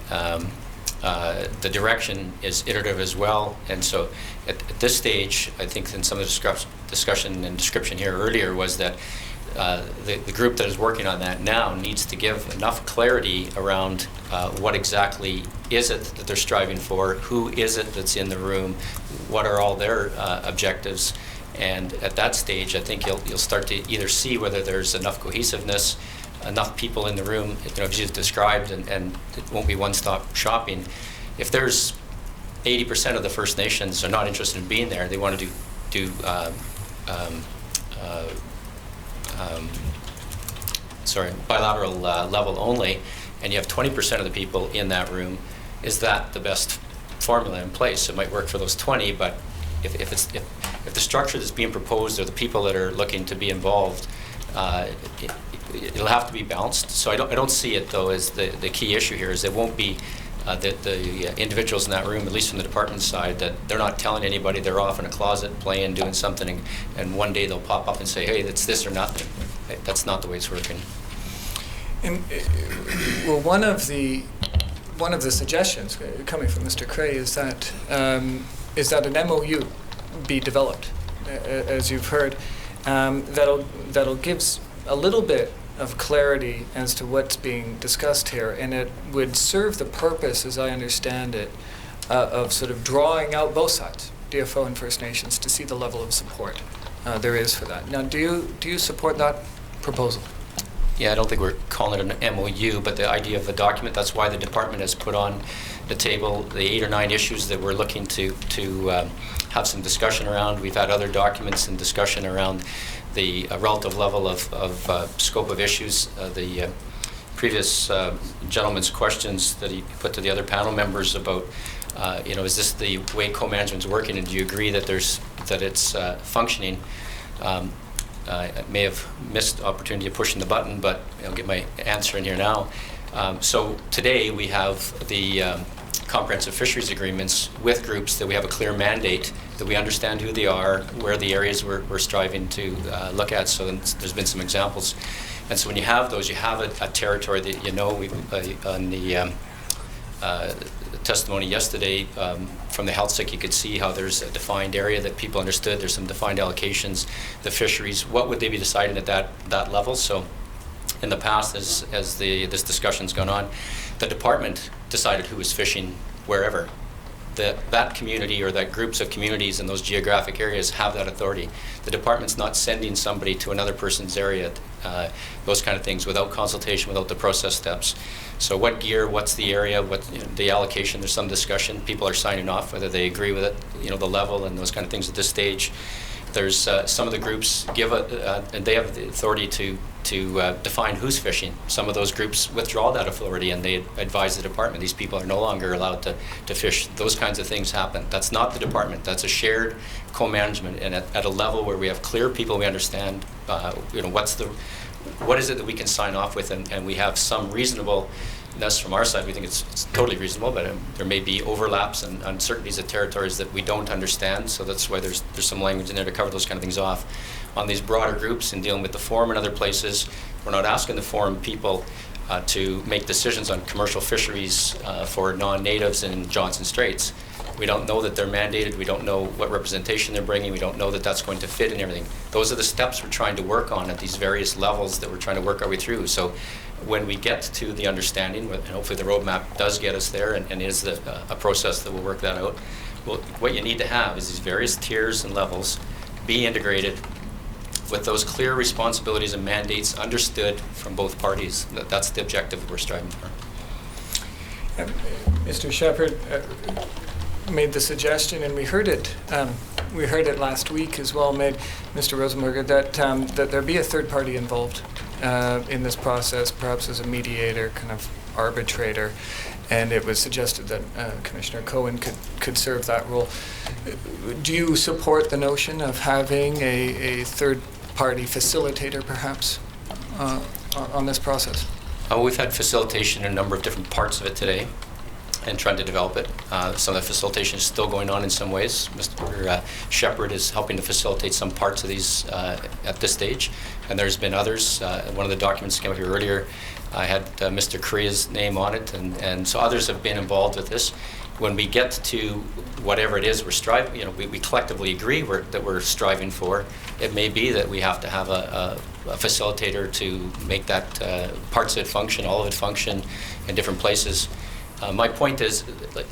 direction is iterative as well, and so at this stage, I think in some of the discussion and description here earlier was that the group that is working on that now needs to give enough clarity around what exactly is it that they're striving for, who is it that's in the room, what are all their objectives, and at that stage, I think you'll start to either see whether there's enough cohesiveness, enough people in the room, as you've described, and it won't be one-stop shopping. If there's 80% of the First Nations are not interested in being there, they want to do bilateral level only, and you have 20% of the people in that room, is that the best formula in place? It might work for those 20, but if the structure that's being proposed or the people that are looking to be involved, it'll have to be balanced. So I don't see it though as the key issue here is it won't be the individuals in that room, at least from the department side, that they're not telling anybody, they're off in a closet playing, doing something, and one day they'll pop up and say, hey, it's this or nothing. That's not the way it's working. And well, one of the suggestions coming from Mr. Cray is that an MOU be developed, as you've heard, that'll give a little bit of clarity as to what's being discussed here, and it would serve the purpose, as I understand it, of sort of drawing out both sides, DFO and First Nations, to see the level of support there is for that. Now, do you support that proposal? Yeah, I don't think we're calling it an MOU, but the idea of a document, that's why the department has put on the table the 8 or 9 issues that we're looking to have some discussion around. We've had other documents and discussion around the relative level of scope of issues. The previous gentleman's questions that he put to the other panel members about, is this the way co-management's working, and do you agree that it's functioning? I may have missed the opportunity of pushing the button, but I'll get my answer in here now. So today we have the comprehensive fisheries agreements with groups that we have a clear mandate, that we understand who they are, where the areas we're striving to look at. So there's been some examples. And so when you have those, you have a territory that you know. On the testimony yesterday from the health sec, you could see how there's a defined area that people understood. There's some defined allocations. The fisheries, what would they be deciding at that level? So in the past, as this discussion's gone on, the department decided who was fishing wherever. That community or that groups of communities in those geographic areas have that authority. The department's not sending somebody to another person's area, those kind of things, without consultation, without the process steps. So what gear, what's the area, what the allocation, there's some discussion. People are signing off whether they agree with it, the level and those kind of things at this stage. There's some of the groups and they have the authority to define who's fishing. Some of those groups withdraw that authority and they advise the department. These people are no longer allowed to fish. Those kinds of things happen. That's not the department. That's a shared co-management, and at a level where we have clear people, we understand what is it that we can sign off with, and we have some reasonableness from our side. We think it's totally reasonable, but there may be overlaps and uncertainties of territories that we don't understand, so that's why there's some language in there to cover those kind of things off. On these broader groups and dealing with the forum and other places, we're not asking the forum people to make decisions on commercial fisheries for non-natives in Johnson Straits. We don't know that they're mandated. We don't know what representation they're bringing. We don't know that that's going to fit in everything. Those are the steps we're trying to work on at these various levels that we're trying to work our way through. So when we get to the understanding, and hopefully the roadmap does get us there and is a process that will work that out, what you need to have is these various tiers and levels be integrated with those clear responsibilities and mandates understood from both parties. That's the objective that we're striving for. Mr. Shepherd made the suggestion, and we heard it last week as well, made Mr. Rosenberger, that there be a third party involved in this process, perhaps as a mediator, kind of arbitrator, and it was suggested that Commissioner Cohen could serve that role. Do you support the notion of having a third party facilitator, perhaps, on this process? We've had facilitation in a number of different parts of it today and trying to develop it. Some of the facilitation is still going on in some ways. Mr. Shepherd is helping to facilitate some parts of these at this stage, and there's been others. One of the documents that came up here earlier, I had Mr. Korea's name on it, and so others have been involved with this. When we get to whatever it is we're striving, we collectively agree that we're striving for, it may be that we have to have a facilitator to make that parts of it function, all of it function in different places. My point is,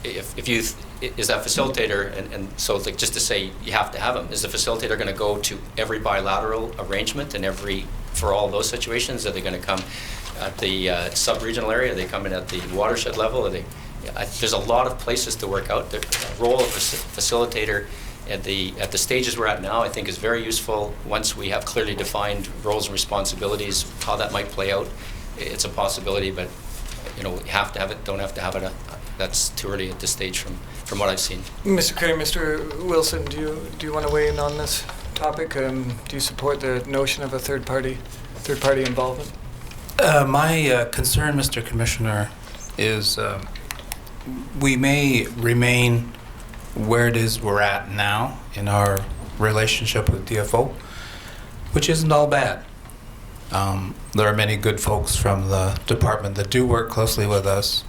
if you is that facilitator, and so just to say you have to have them, is the facilitator going to go to every bilateral arrangement and for all those situations? Are they going to come at the sub-regional area? Are they coming at the watershed level? There's a lot of places to work out. The role of a facilitator at the stages we're at now, I think, is very useful. Once we have clearly defined roles and responsibilities, how that might play out, it's a possibility, but have to have it, don't have to have it. That's too early at this stage from what I've seen. Mr. Curry, Mr. Wilson, do you want to weigh in on this topic? Do you support the notion of a third party involvement? My concern, Mr. Commissioner, is we may remain where it is we're at now in our relationship with DFO, which isn't all bad. There are many good folks from the department that do work closely with us.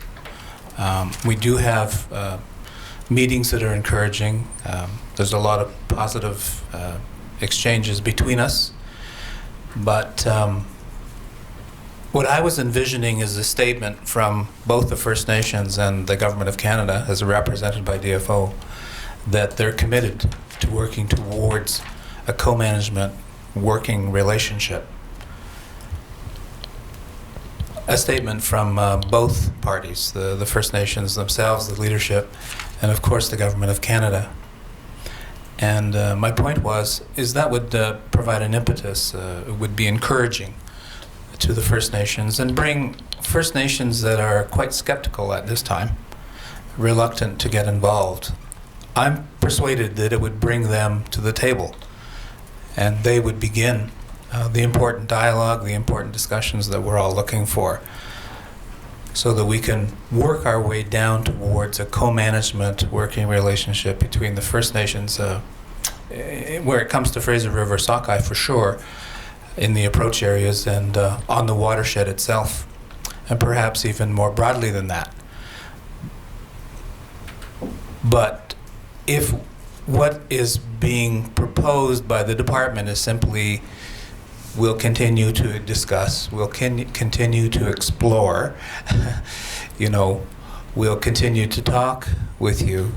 We do have meetings that are encouraging. There's a lot of positive exchanges between us. But what I was envisioning is a statement from both the First Nations and the Government of Canada, as represented by DFO, that they're committed to working towards a co-management working relationship. A statement from both parties, the First Nations themselves, the leadership, and of course the Government of Canada. And my point is that would provide an impetus, it would be encouraging to the First Nations and bring First Nations that are quite skeptical at this time, reluctant to get involved. I'm persuaded that it would bring them to the table and they would begin the important dialogue, the important discussions that we're all looking for, so that we can work our way down towards a co-management working relationship between the First Nations, where it comes to Fraser River sockeye for sure, in the approach areas and on the watershed itself, and perhaps even more broadly than that. But if what is being proposed by the department is simply, we'll continue to discuss, we'll continue to explore, you know, we'll continue to talk with you,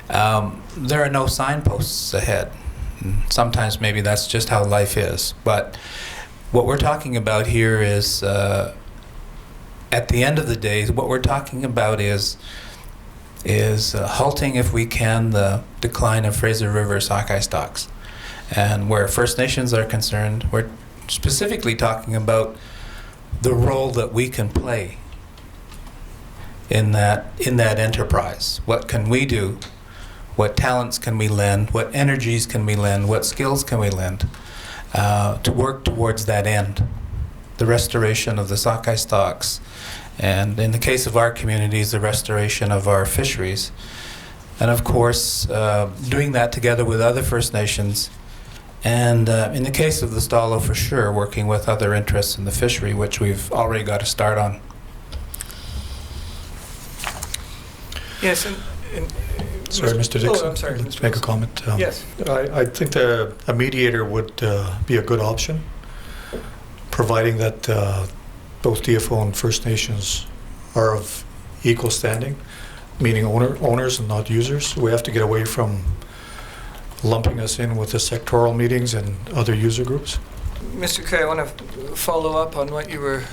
there are no signposts ahead. Sometimes maybe that's just how life is. But what we're talking about here is, at the end of the day, what we're talking about is halting, if we can, the decline of Fraser River sockeye stocks. And where First Nations are concerned, we're specifically talking about the role that we can play in that enterprise. What can we do? What talents can we lend? What energies can we lend? What skills can we lend to work towards that end? The restoration of the sockeye stocks, and in the case of our communities, the restoration of our fisheries. And of course, doing that together with other First Nations, and in the case of the Stalo, for sure, working with other interests in the fishery, which we've already got to start on. Yes, and Sorry, Mr. Dixon. Oh, I'm sorry. Let's make a comment. Yes. I think a mediator would be a good option, providing that both DFO and First Nations are of equal standing, meaning owners and not users. We have to get away from lumping us in with the sectoral meetings and other user groups. Mr. Kay, I want to follow up on what you were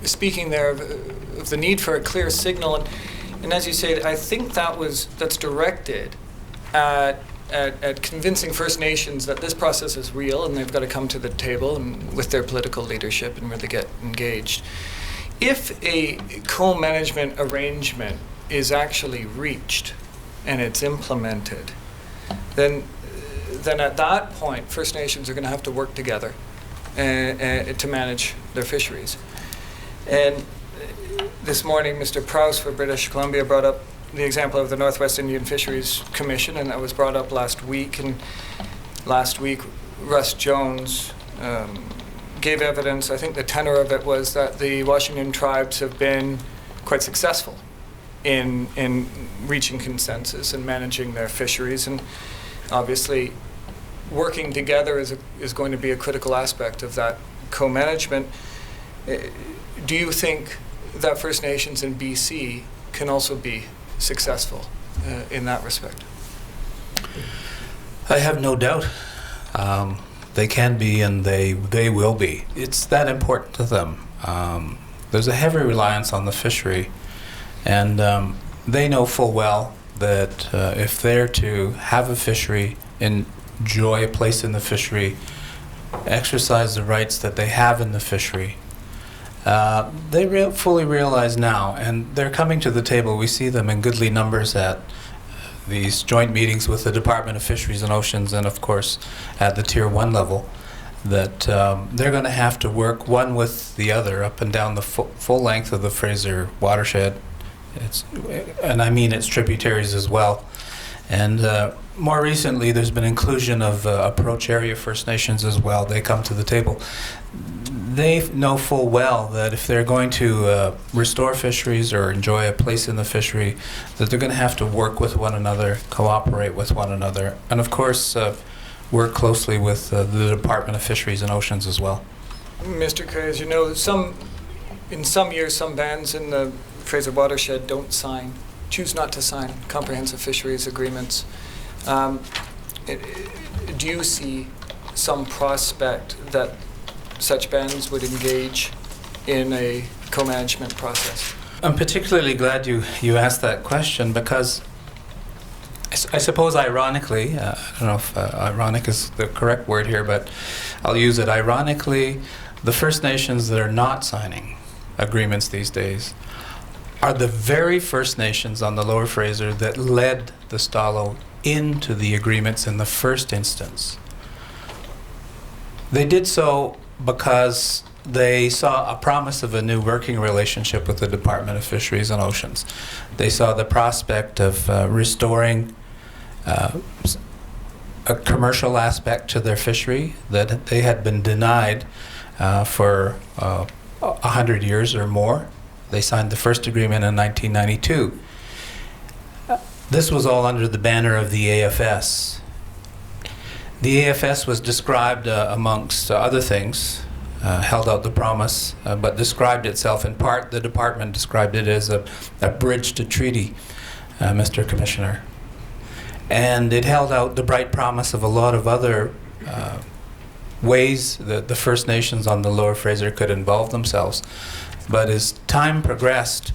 speaking there of the need for a clear signal. And as you say, I think that's directed at convincing First Nations that this process is real and they've got to come to the table and with their political leadership and really get engaged. If a co-management arrangement is actually reached and it's implemented, then at that point, First Nations are going to have to work together to manage their fisheries. And this morning, Mr. Prowse for British Columbia brought up the example of the Northwest Indian Fisheries Commission, and that was brought up last week. And last week, Russ Jones gave evidence. I think the tenor of it was that the Washington tribes have been quite successful in reaching consensus and managing their fisheries. And obviously, working together is going to be a critical aspect of that co-management. Do you think that First Nations in BC can also be successful in that respect? I have no doubt they can be, and they will be. It's that important to them. There's a heavy reliance on the fishery, and they know full well that if they're to have a fishery, enjoy a place in the fishery, exercise the rights that they have in the fishery, they fully realize now, and they're coming to the table. We see them in goodly numbers at these joint meetings with the Department of Fisheries and Oceans, and of course at the Tier 1 level, that they're going to have to work one with the other up and down the full length of the Fraser watershed. And I mean its tributaries as well. And more recently, there's been inclusion of approach area First Nations as well. They come to the table. They know full well that if they're going to restore fisheries or enjoy a place in the fishery, that they're going to have to work with one another, cooperate with one another, and of course work closely with the Department of Fisheries and Oceans as well. Mr. Kay, as you know, in some years, some bands in the Fraser watershed choose not to sign comprehensive fisheries agreements. Do you see some prospect that such bands would engage in a co-management process? I'm particularly glad you asked that question, because I suppose ironically, I don't know if ironic is the correct word here, but I'll use it. Ironically, the First Nations that are not signing agreements these days are the very First Nations on the Lower Fraser that led the Stalo into the agreements in the first instance. They did so because they saw a promise of a new working relationship with the Department of Fisheries and Oceans. They saw the prospect of restoring a commercial aspect to their fishery that they had been denied for 100 years or more. They signed the first agreement in 1992. This was all under the banner of the AFS. The AFS was described, amongst other things, held out the promise, but described itself in part, the department described it as a bridge to treaty, Mr. Commissioner. And it held out the bright promise of a lot of other ways that the First Nations on the Lower Fraser could involve themselves. But as time progressed,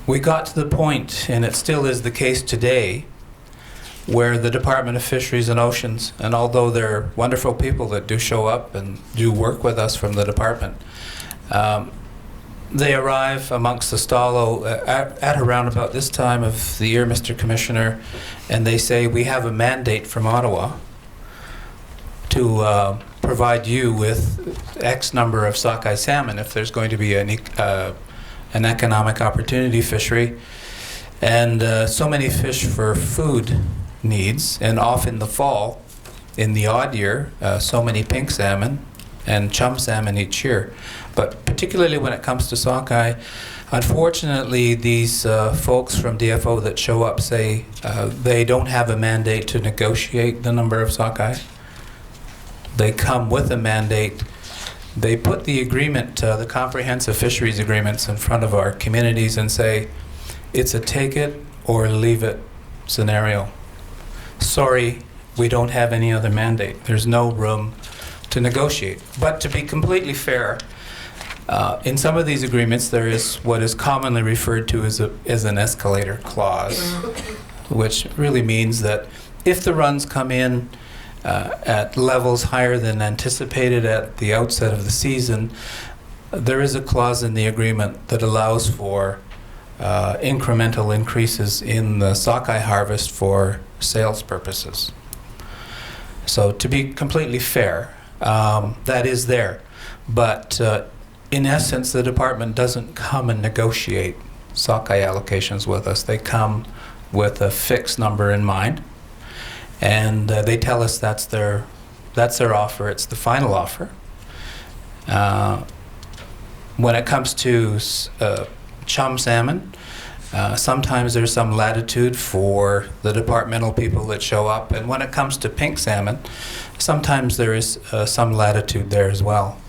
we got to the point, and it still is the case today, where the Department of Fisheries and Oceans, and although they're wonderful people that do show up and do work with us from the department, they arrive amongst the Stalo at around about this time of the year, Mr. Commissioner, and they say, we have a mandate from Ottawa to provide you with X number of sockeye salmon if there's going to be an economic opportunity fishery, and so many fish for food needs, and off in the fall, in the odd year, so many pink salmon and chum salmon each year. But particularly when it comes to sockeye, unfortunately these folks from DFO that show up say they don't have a mandate to negotiate the number of sockeye. They come with a mandate. They put the agreement, the comprehensive fisheries agreements, in front of our communities and say, it's a take it or leave it scenario. Sorry, we don't have any other mandate. There's no room to negotiate. But to be completely fair, in some of these agreements there is what is commonly referred to as an escalator clause, which really means that if the runs come in at levels higher than anticipated at the outset of the season, there is a clause in the agreement that allows for incremental increases in the sockeye harvest for sales purposes. So to be completely fair, that is there. But in essence, the department doesn't come and negotiate sockeye allocations with us. They come with a fixed number in mind, and they tell us that's their offer. It's the final offer. When it comes to chum salmon, sometimes there's some latitude for the departmental people that show up, and when it comes to pink salmon, sometimes there is some latitude there as well.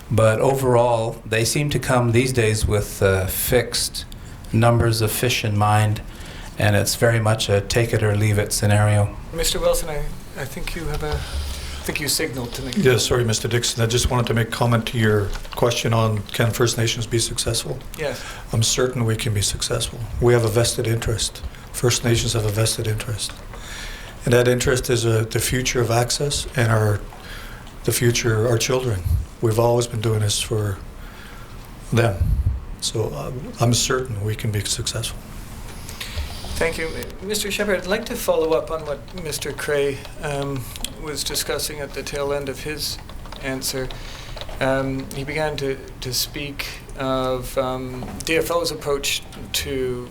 But overall, they seem to come these days with fixed numbers of fish in mind, and it's very much a take it or leave it scenario. Mr. Wilson, I think you have I think you signaled to me. Yeah, sorry, Mr. Dixon. I just wanted to make comment to your question on can First Nations be successful? Yes. I'm certain we can be successful. We have a vested interest. First Nations have a vested interest. And that interest is the future of access and the future, our children. We've always been doing this for them. So I'm certain we can be successful. Thank you. Mr. Shepherd, I'd like to follow up on what Mr. Cray was discussing at the tail end of his answer. He began to speak of DFO's approach to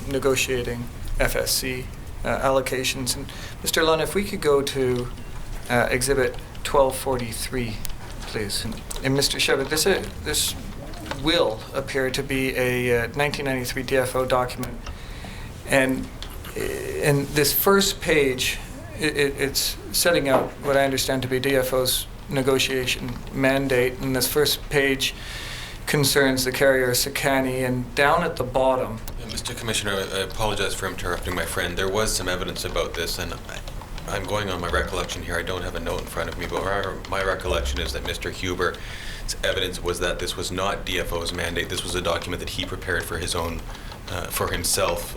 negotiating FSC allocations. And Mr. Lunn, if we could go to Exhibit 1243, please. And Mr. Shepherd, this will appear to be a 1993 DFO document. And in this first page, it's setting out what I understand to be DFO's negotiation mandate. And this first page concerns the carrier Sekani. And down at the bottom... Mr. Commissioner, I apologize for interrupting my friend. There was some evidence about this, and I'm going on my recollection here. I don't have a note in front of me, but my recollection is that Mr. Huber's evidence was that this was not DFO's mandate. This was a document that he prepared for his own, for himself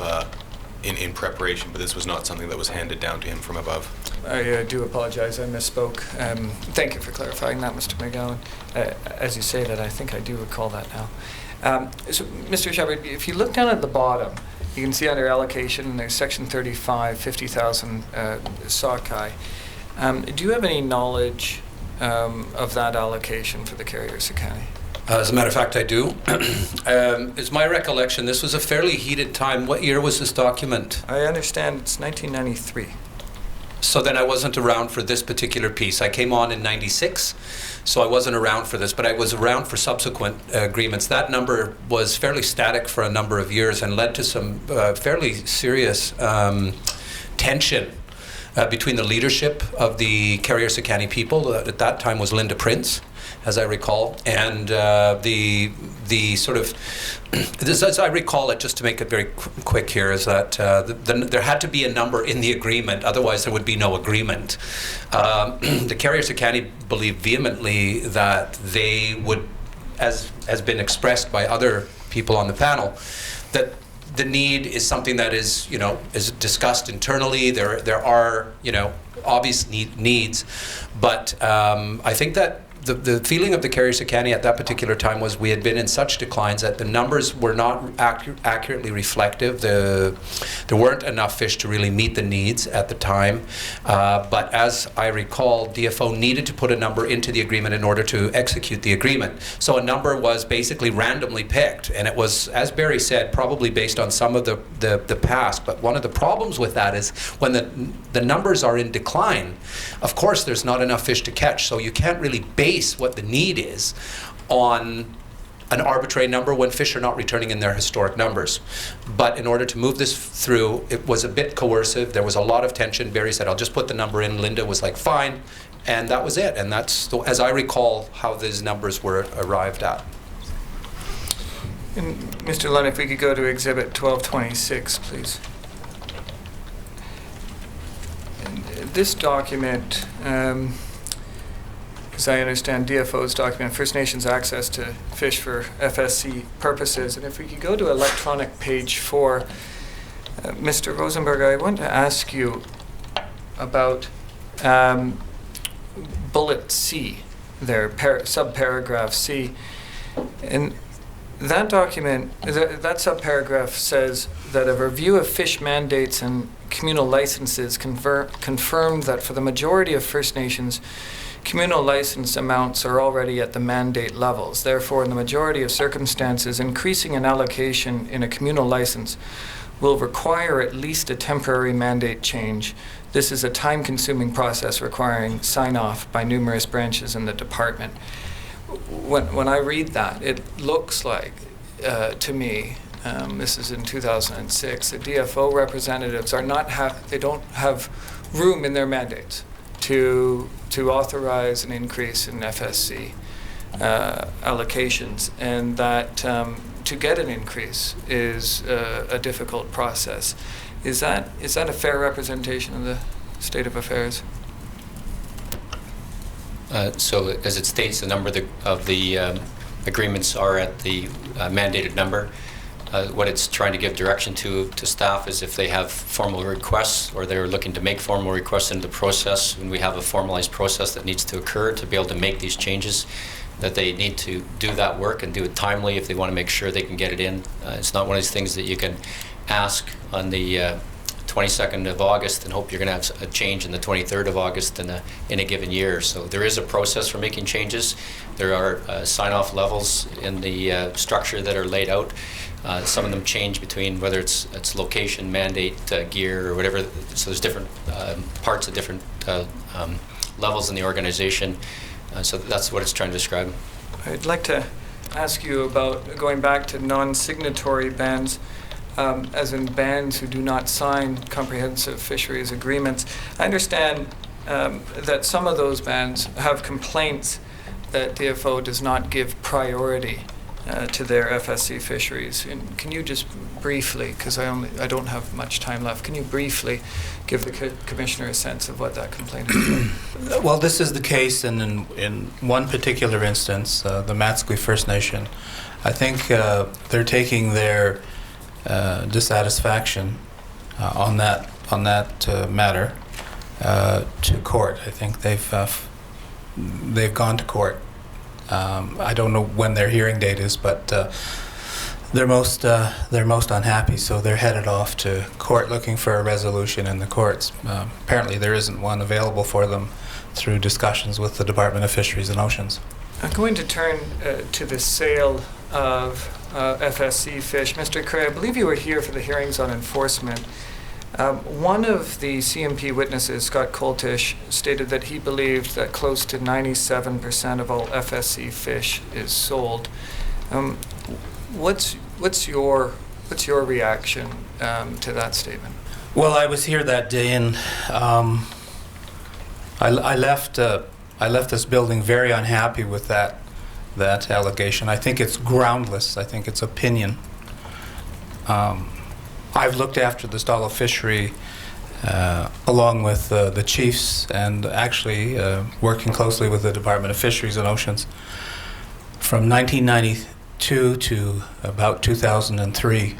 in preparation, but this was not something that was handed down to him from above. I do apologize, I misspoke. Thank you for clarifying that, Mr. McGowan. As you say that, I think I do recall that now. So, Mr. Shepherd, if you look down at the bottom, you can see under allocation, there's section 35, 50,000 sockeye. Do you have any knowledge of that allocation for the Carrier-Sicani? As a matter of fact, I do. It's my recollection, this was a fairly heated time. What year was this document? I understand it's 1993. So then I wasn't around for this particular piece. I came on in '96, so I wasn't around for this, but I was around for subsequent agreements. That number was fairly static for a number of years and led to some fairly serious tension between the leadership of the Carrier-Sicani people. At that time was Linda Prince, as I recall, and the sort of, this, as I recall it, just to make it very quick here, is that there had to be a number in the agreement, otherwise there would be no agreement. The Carrier-Sicani believed vehemently that they would, as has been expressed by other people on the panel, that the need is something that is, is discussed internally. There are, obvious needs, but I think that the feeling of the Carrier-Sicani at that particular time was we had been in such declines that the numbers were not accurately reflective. There weren't enough fish to really meet the needs at the time. But as I recall, DFO needed to put a number into the agreement in order to execute the agreement. So a number was basically randomly picked, and it was, as Barry said, probably based on some of the past. But one of the problems with that is when the numbers are in decline, of course there's not enough fish to catch, so you can't really base what the need is on an arbitrary number when fish are not returning in their historic numbers. But in order to move this through, it was a bit coercive. There was a lot of tension. Barry said, I'll just put the number in. Linda was like, fine. And that was it. And that's, as I recall, how these numbers were arrived at. And Mr. Lunn, if we could go to Exhibit 1226, please. And this document, as I understand DFO's document, First Nations access to fish for FSC purposes. And if we could go to electronic page 4, Mr. Rosenberg, I want to ask you about bullet C, there, subparagraph C. And that document, that subparagraph says that a review of fish mandates and communal licenses confirmed that for the majority of First Nations, communal license amounts are already at the mandate levels. Therefore, in the majority of circumstances, increasing an allocation in a communal license will require at least a temporary mandate change. This is a time-consuming process requiring sign-off by numerous branches in the department. When I read that, it looks like, to me, this is in 2006, the DFO representatives they don't have room in their mandates to authorize an increase in FSC allocations, and that to get an increase is a difficult process. Is that a fair representation of the state of affairs? So as it states, the number of the agreements are at the mandated number. What it's trying to give direction to staff is if they have formal requests or they're looking to make formal requests into the process, when we have a formalized process that needs to occur to be able to make these changes, that they need to do that work and do it timely if they want to make sure they can get it in. It's not one of these things that you can ask on the 22nd of August and hope you're going to have a change in the 23rd of August in a given year. So there is a process for making changes. There are sign-off levels in the structure that are laid out. Some of them change between whether it's location, mandate, gear, or whatever. So there's different parts of different levels in the organization. So that's what it's trying to describe. I'd like to ask you about going back to non-signatory bands, as in bands who do not sign comprehensive fisheries agreements. I understand that some of those bands have complaints that DFO does not give priority to their FSC fisheries. And can you just briefly, because I don't have much time left, can you briefly give the Commissioner a sense of what that complaint is about? Well, this is the case in one particular instance, the Matsqui First Nation. I think they're taking their dissatisfaction on that matter to court. I think they've gone to court. I don't know when their hearing date is, but they're most unhappy, so they're headed off to court looking for a resolution in the courts. Apparently there isn't one available for them through discussions with the Department of Fisheries and Oceans. I'm going to turn to the sale of FSC fish. Mr. Cray, I believe you were here for the hearings on enforcement. One of the CMP witnesses, Scott Coltish, stated that he believed that close to 97% of all FSC fish is sold. What's your reaction to that statement? Well, I was here that day, and I left this building very unhappy with that allegation. I think it's groundless. I think it's opinion. I've looked after the Stala fishery along with the chiefs, and actually working closely with the Department of Fisheries and Oceans from 1992 to about 2003.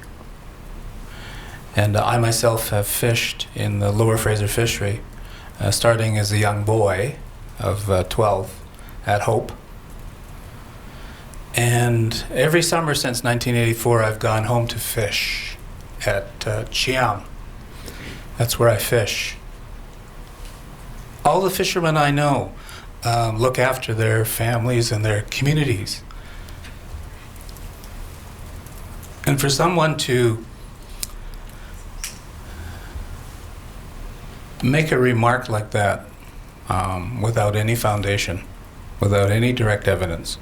And I myself have fished in the Lower Fraser fishery, starting as a young boy of 12 at Hope. And every summer since 1984, I've gone home to fish at Chiam. That's where I fish. All the fishermen I know look after their families and their communities. And for someone to make a remark like that without any foundation, without any direct evidence,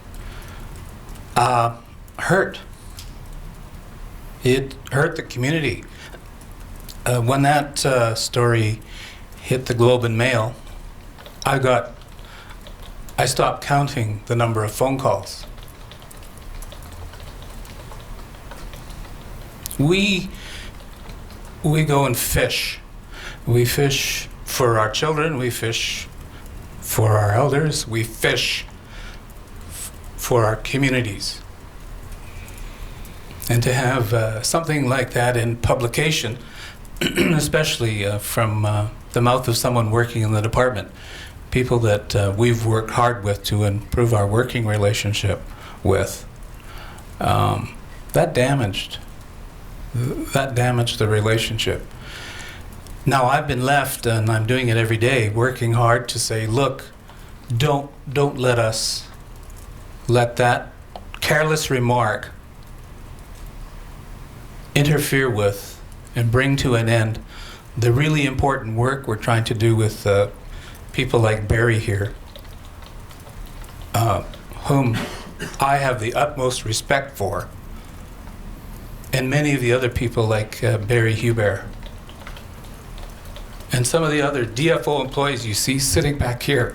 hurt. It hurt the community. When that story hit the Globe and Mail, I stopped counting the number of phone calls. We go and fish. We fish for our children, we fish for our elders, we fish for our communities. And to have something like that in publication, especially from the mouth of someone working in the department, people that we've worked hard with to improve our working relationship with, that damaged the relationship. Now I've been left, and I'm doing it every day, working hard to say, look, don't let us let that careless remark interfere with and bring to an end the really important work we're trying to do with people like Barry here, whom I have the utmost respect for, and many of the other people like Barry Hubert. And some of the other DFO employees you see sitting back here.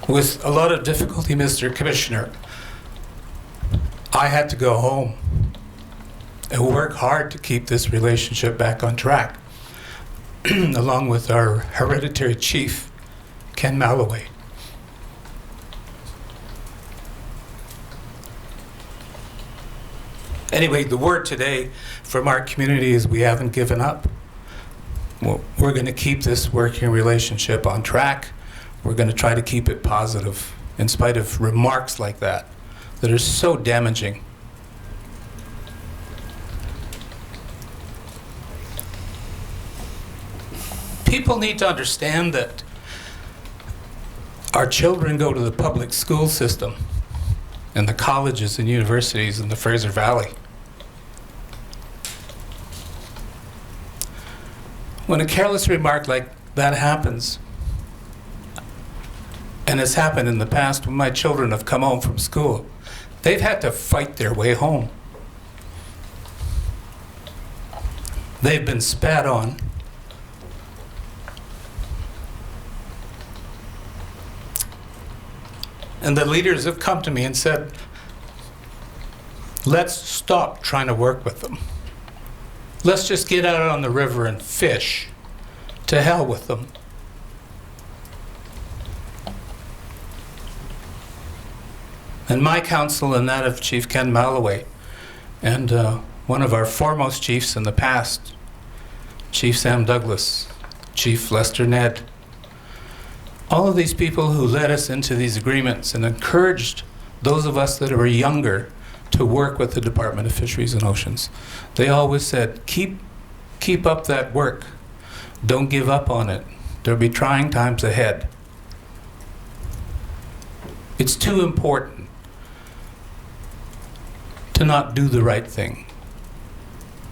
With a lot of difficulty, Mr. Commissioner, I had to go home and work hard to keep this relationship back on track, along with our hereditary chief, Ken Malloway. Anyway, the word today from our community is we haven't given up. Well, we're going to keep this working relationship on track. We're going to try to keep it positive in spite of remarks like that are so damaging. People need to understand that our children go to the public school system and the colleges and universities in the Fraser Valley. When a careless remark like that happens, and it's happened in the past when my children have come home from school, they've had to fight their way home. They've been spat on. And the leaders have come to me and said, let's stop trying to work with them. Let's just get out on the river and fish. To hell with them. And my counsel and that of Chief Ken Malloway, and one of our foremost chiefs in the past, Chief Sam Douglas, Chief Lester Ned, all of these people who led us into these agreements and encouraged those of us that were younger to work with the Department of Fisheries and Oceans. They always said, keep up that work. Don't give up on it. There'll be trying times ahead. It's too important to not do the right thing.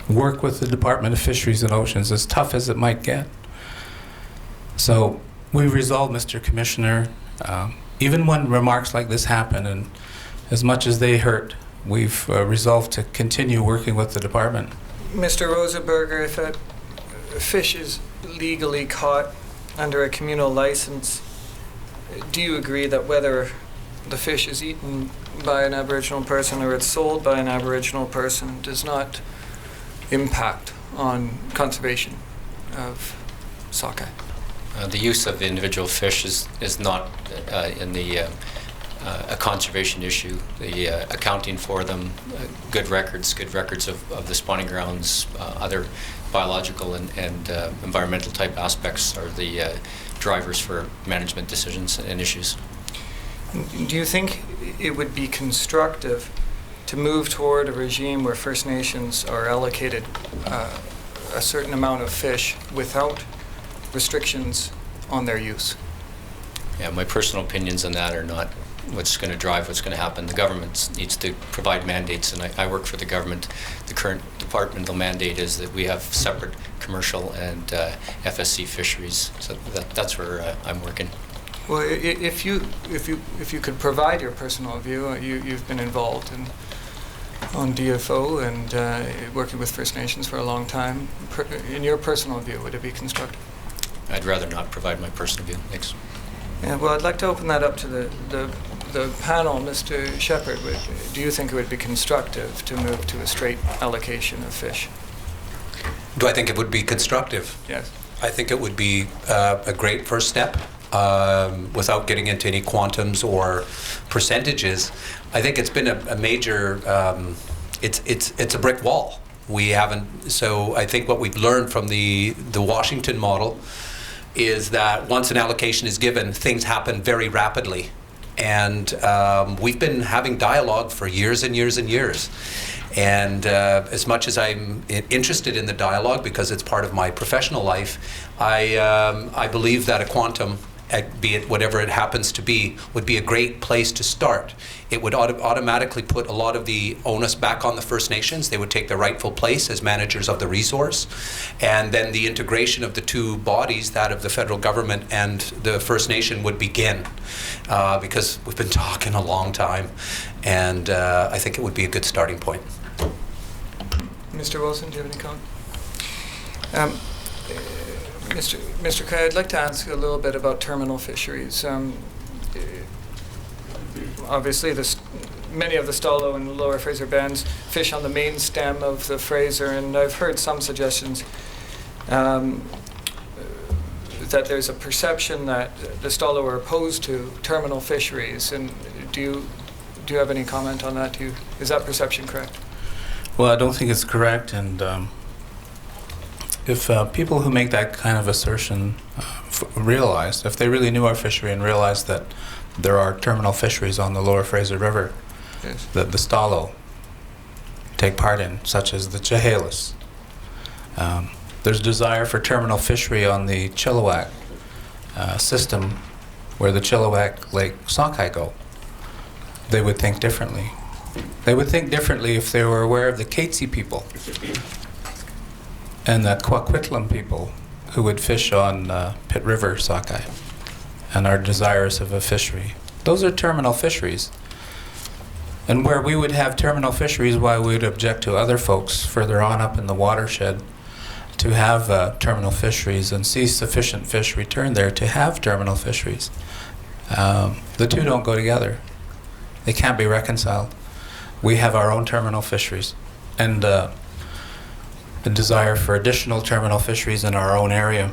Work with the Department of Fisheries and Oceans, as tough as it might get. So we resolved, Mr. Commissioner, even when remarks like this happen, and as much as they hurt, we've resolved to continue working with the department. Mr. Rosenberger, if a fish is legally caught under a communal license, do you agree that whether the fish is eaten by an Aboriginal person or it's sold by an Aboriginal person does not impact on conservation of sockeye? The use of the individual fish is not in the a conservation issue. The accounting for them, good records of the spawning grounds, other biological and environmental type aspects are the drivers for management decisions and issues. Do you think it would be constructive to move toward a regime where First Nations are allocated a certain amount of fish without restrictions on their use? Yeah, my personal opinions on that are not what's going to drive what's going to happen. The government needs to provide mandates, and I work for the government. The current departmental mandate is that we have separate commercial and FSC fisheries. So that's where I'm working. Well, if you could provide your personal view, you've been involved on DFO and working with First Nations for a long time. In your personal view, would it be constructive? I'd rather not provide my personal view. Thanks. Yeah, well, I'd like to open that up to the panel. Mr. Shepherd, do you think it would be constructive to move to a straight allocation of fish? Do I think it would be constructive? Yes. I think it would be a great first step. Without getting into any quantums or percentages, I think it's been a major, it's a brick wall. We haven't, so I think what we've learned from the Washington model is that once an allocation is given, things happen very rapidly. And we've been having dialogue for years and years and years. And as much as I'm interested in the dialogue, because it's part of my professional life, I believe that a quantum, be it whatever it happens to be, would be a great place to start. It would automatically put a lot of the onus back on the First Nations. They would take their rightful place as managers of the resource. And then the integration of the two bodies, that of the federal government and the First Nation, would begin. Because we've been talking a long time. And I think it would be a good starting point. Mr. Wilson, do you have any comment? Mr. Cray, I'd like to ask you a little bit about terminal fisheries. Obviously, many of the Stalo and Lower Fraser bands fish on the main stem of the Fraser, and I've heard some suggestions that there's a perception that the Stalo are opposed to terminal fisheries. And do you have any comment on that? Is that perception correct? Well, I don't think it's correct, and if people who make that kind of assertion realized, if they really knew our fishery and realized that there are terminal fisheries on the Lower Fraser River, yes, that the Stalo take part in, such as the Chehalis. There's desire for terminal fishery on the Chilliwack system, where the Chilliwack Lake sockeye go. They would think differently. They would think differently if they were aware of the Katzie people and the Coquitlam people who would fish on Pitt River sockeye and are desirous of a fishery. Those are terminal fisheries. And where we would have terminal fisheries, why we would object to other folks further on up in the watershed to have terminal fisheries and see sufficient fish return there to have terminal fisheries. The two don't go together. They can't be reconciled. We have our own terminal fisheries, and the desire for additional terminal fisheries in our own area.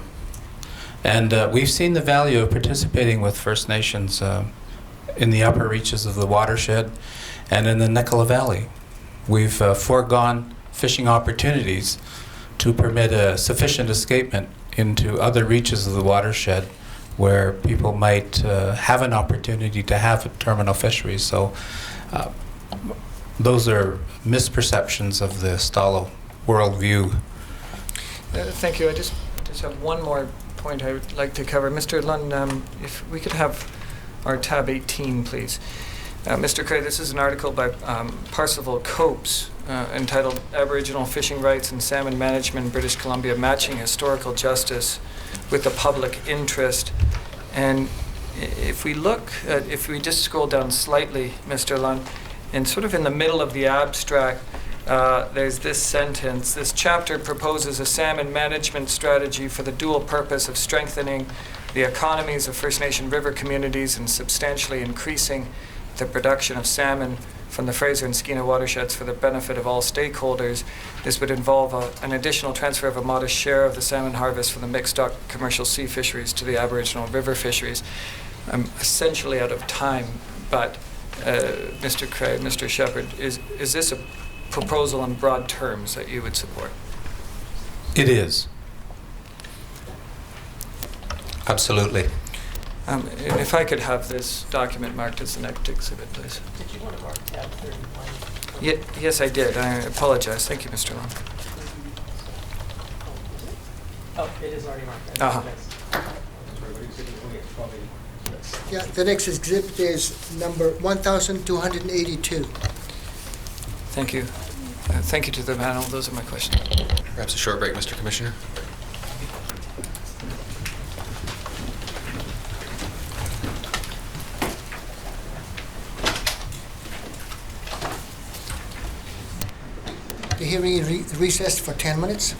And we've seen the value of participating with First Nations in the upper reaches of the watershed and in the Nicola Valley. We've foregone fishing opportunities to permit a sufficient escapement into other reaches of the watershed where people might have an opportunity to have terminal fisheries. So Those are misperceptions of the Stalo worldview. Thank you. I just have one more point I would like to cover. Mr. Lund, if we could have our tab 18, please. Mr. Cray, this is an article by Parsifal Copes entitled Aboriginal Fishing Rights and Salmon Management in British Columbia, Matching Historical Justice with the Public Interest. And if we look, if we just scroll down slightly, Mr. Lund, and sort of in the middle of the abstract, there's this sentence: this chapter proposes a salmon management strategy for the dual purpose of strengthening the economies of First Nation river communities and substantially increasing the production of salmon from the Fraser and Skeena watersheds for the benefit of all stakeholders. This would involve an additional transfer of a modest share of the salmon harvest from the mixed stock commercial sea fisheries to the Aboriginal river fisheries. I'm essentially out of time, but Mr. Cray, Mr. Shepherd, is this a proposal in broad terms that you would support? It is. Absolutely. And if I could have this document marked as the next exhibit, please. Did you want to mark tab 31? Yes, I did. I apologize. Thank you, Mr. Long. Oh, it is already marked. Uh-huh. Yeah, the next exhibit is number 1282. Thank you. Thank you to the panel. Those are my questions. Perhaps a short break, Mr. Commissioner? The hearing is recessed for 10 minutes.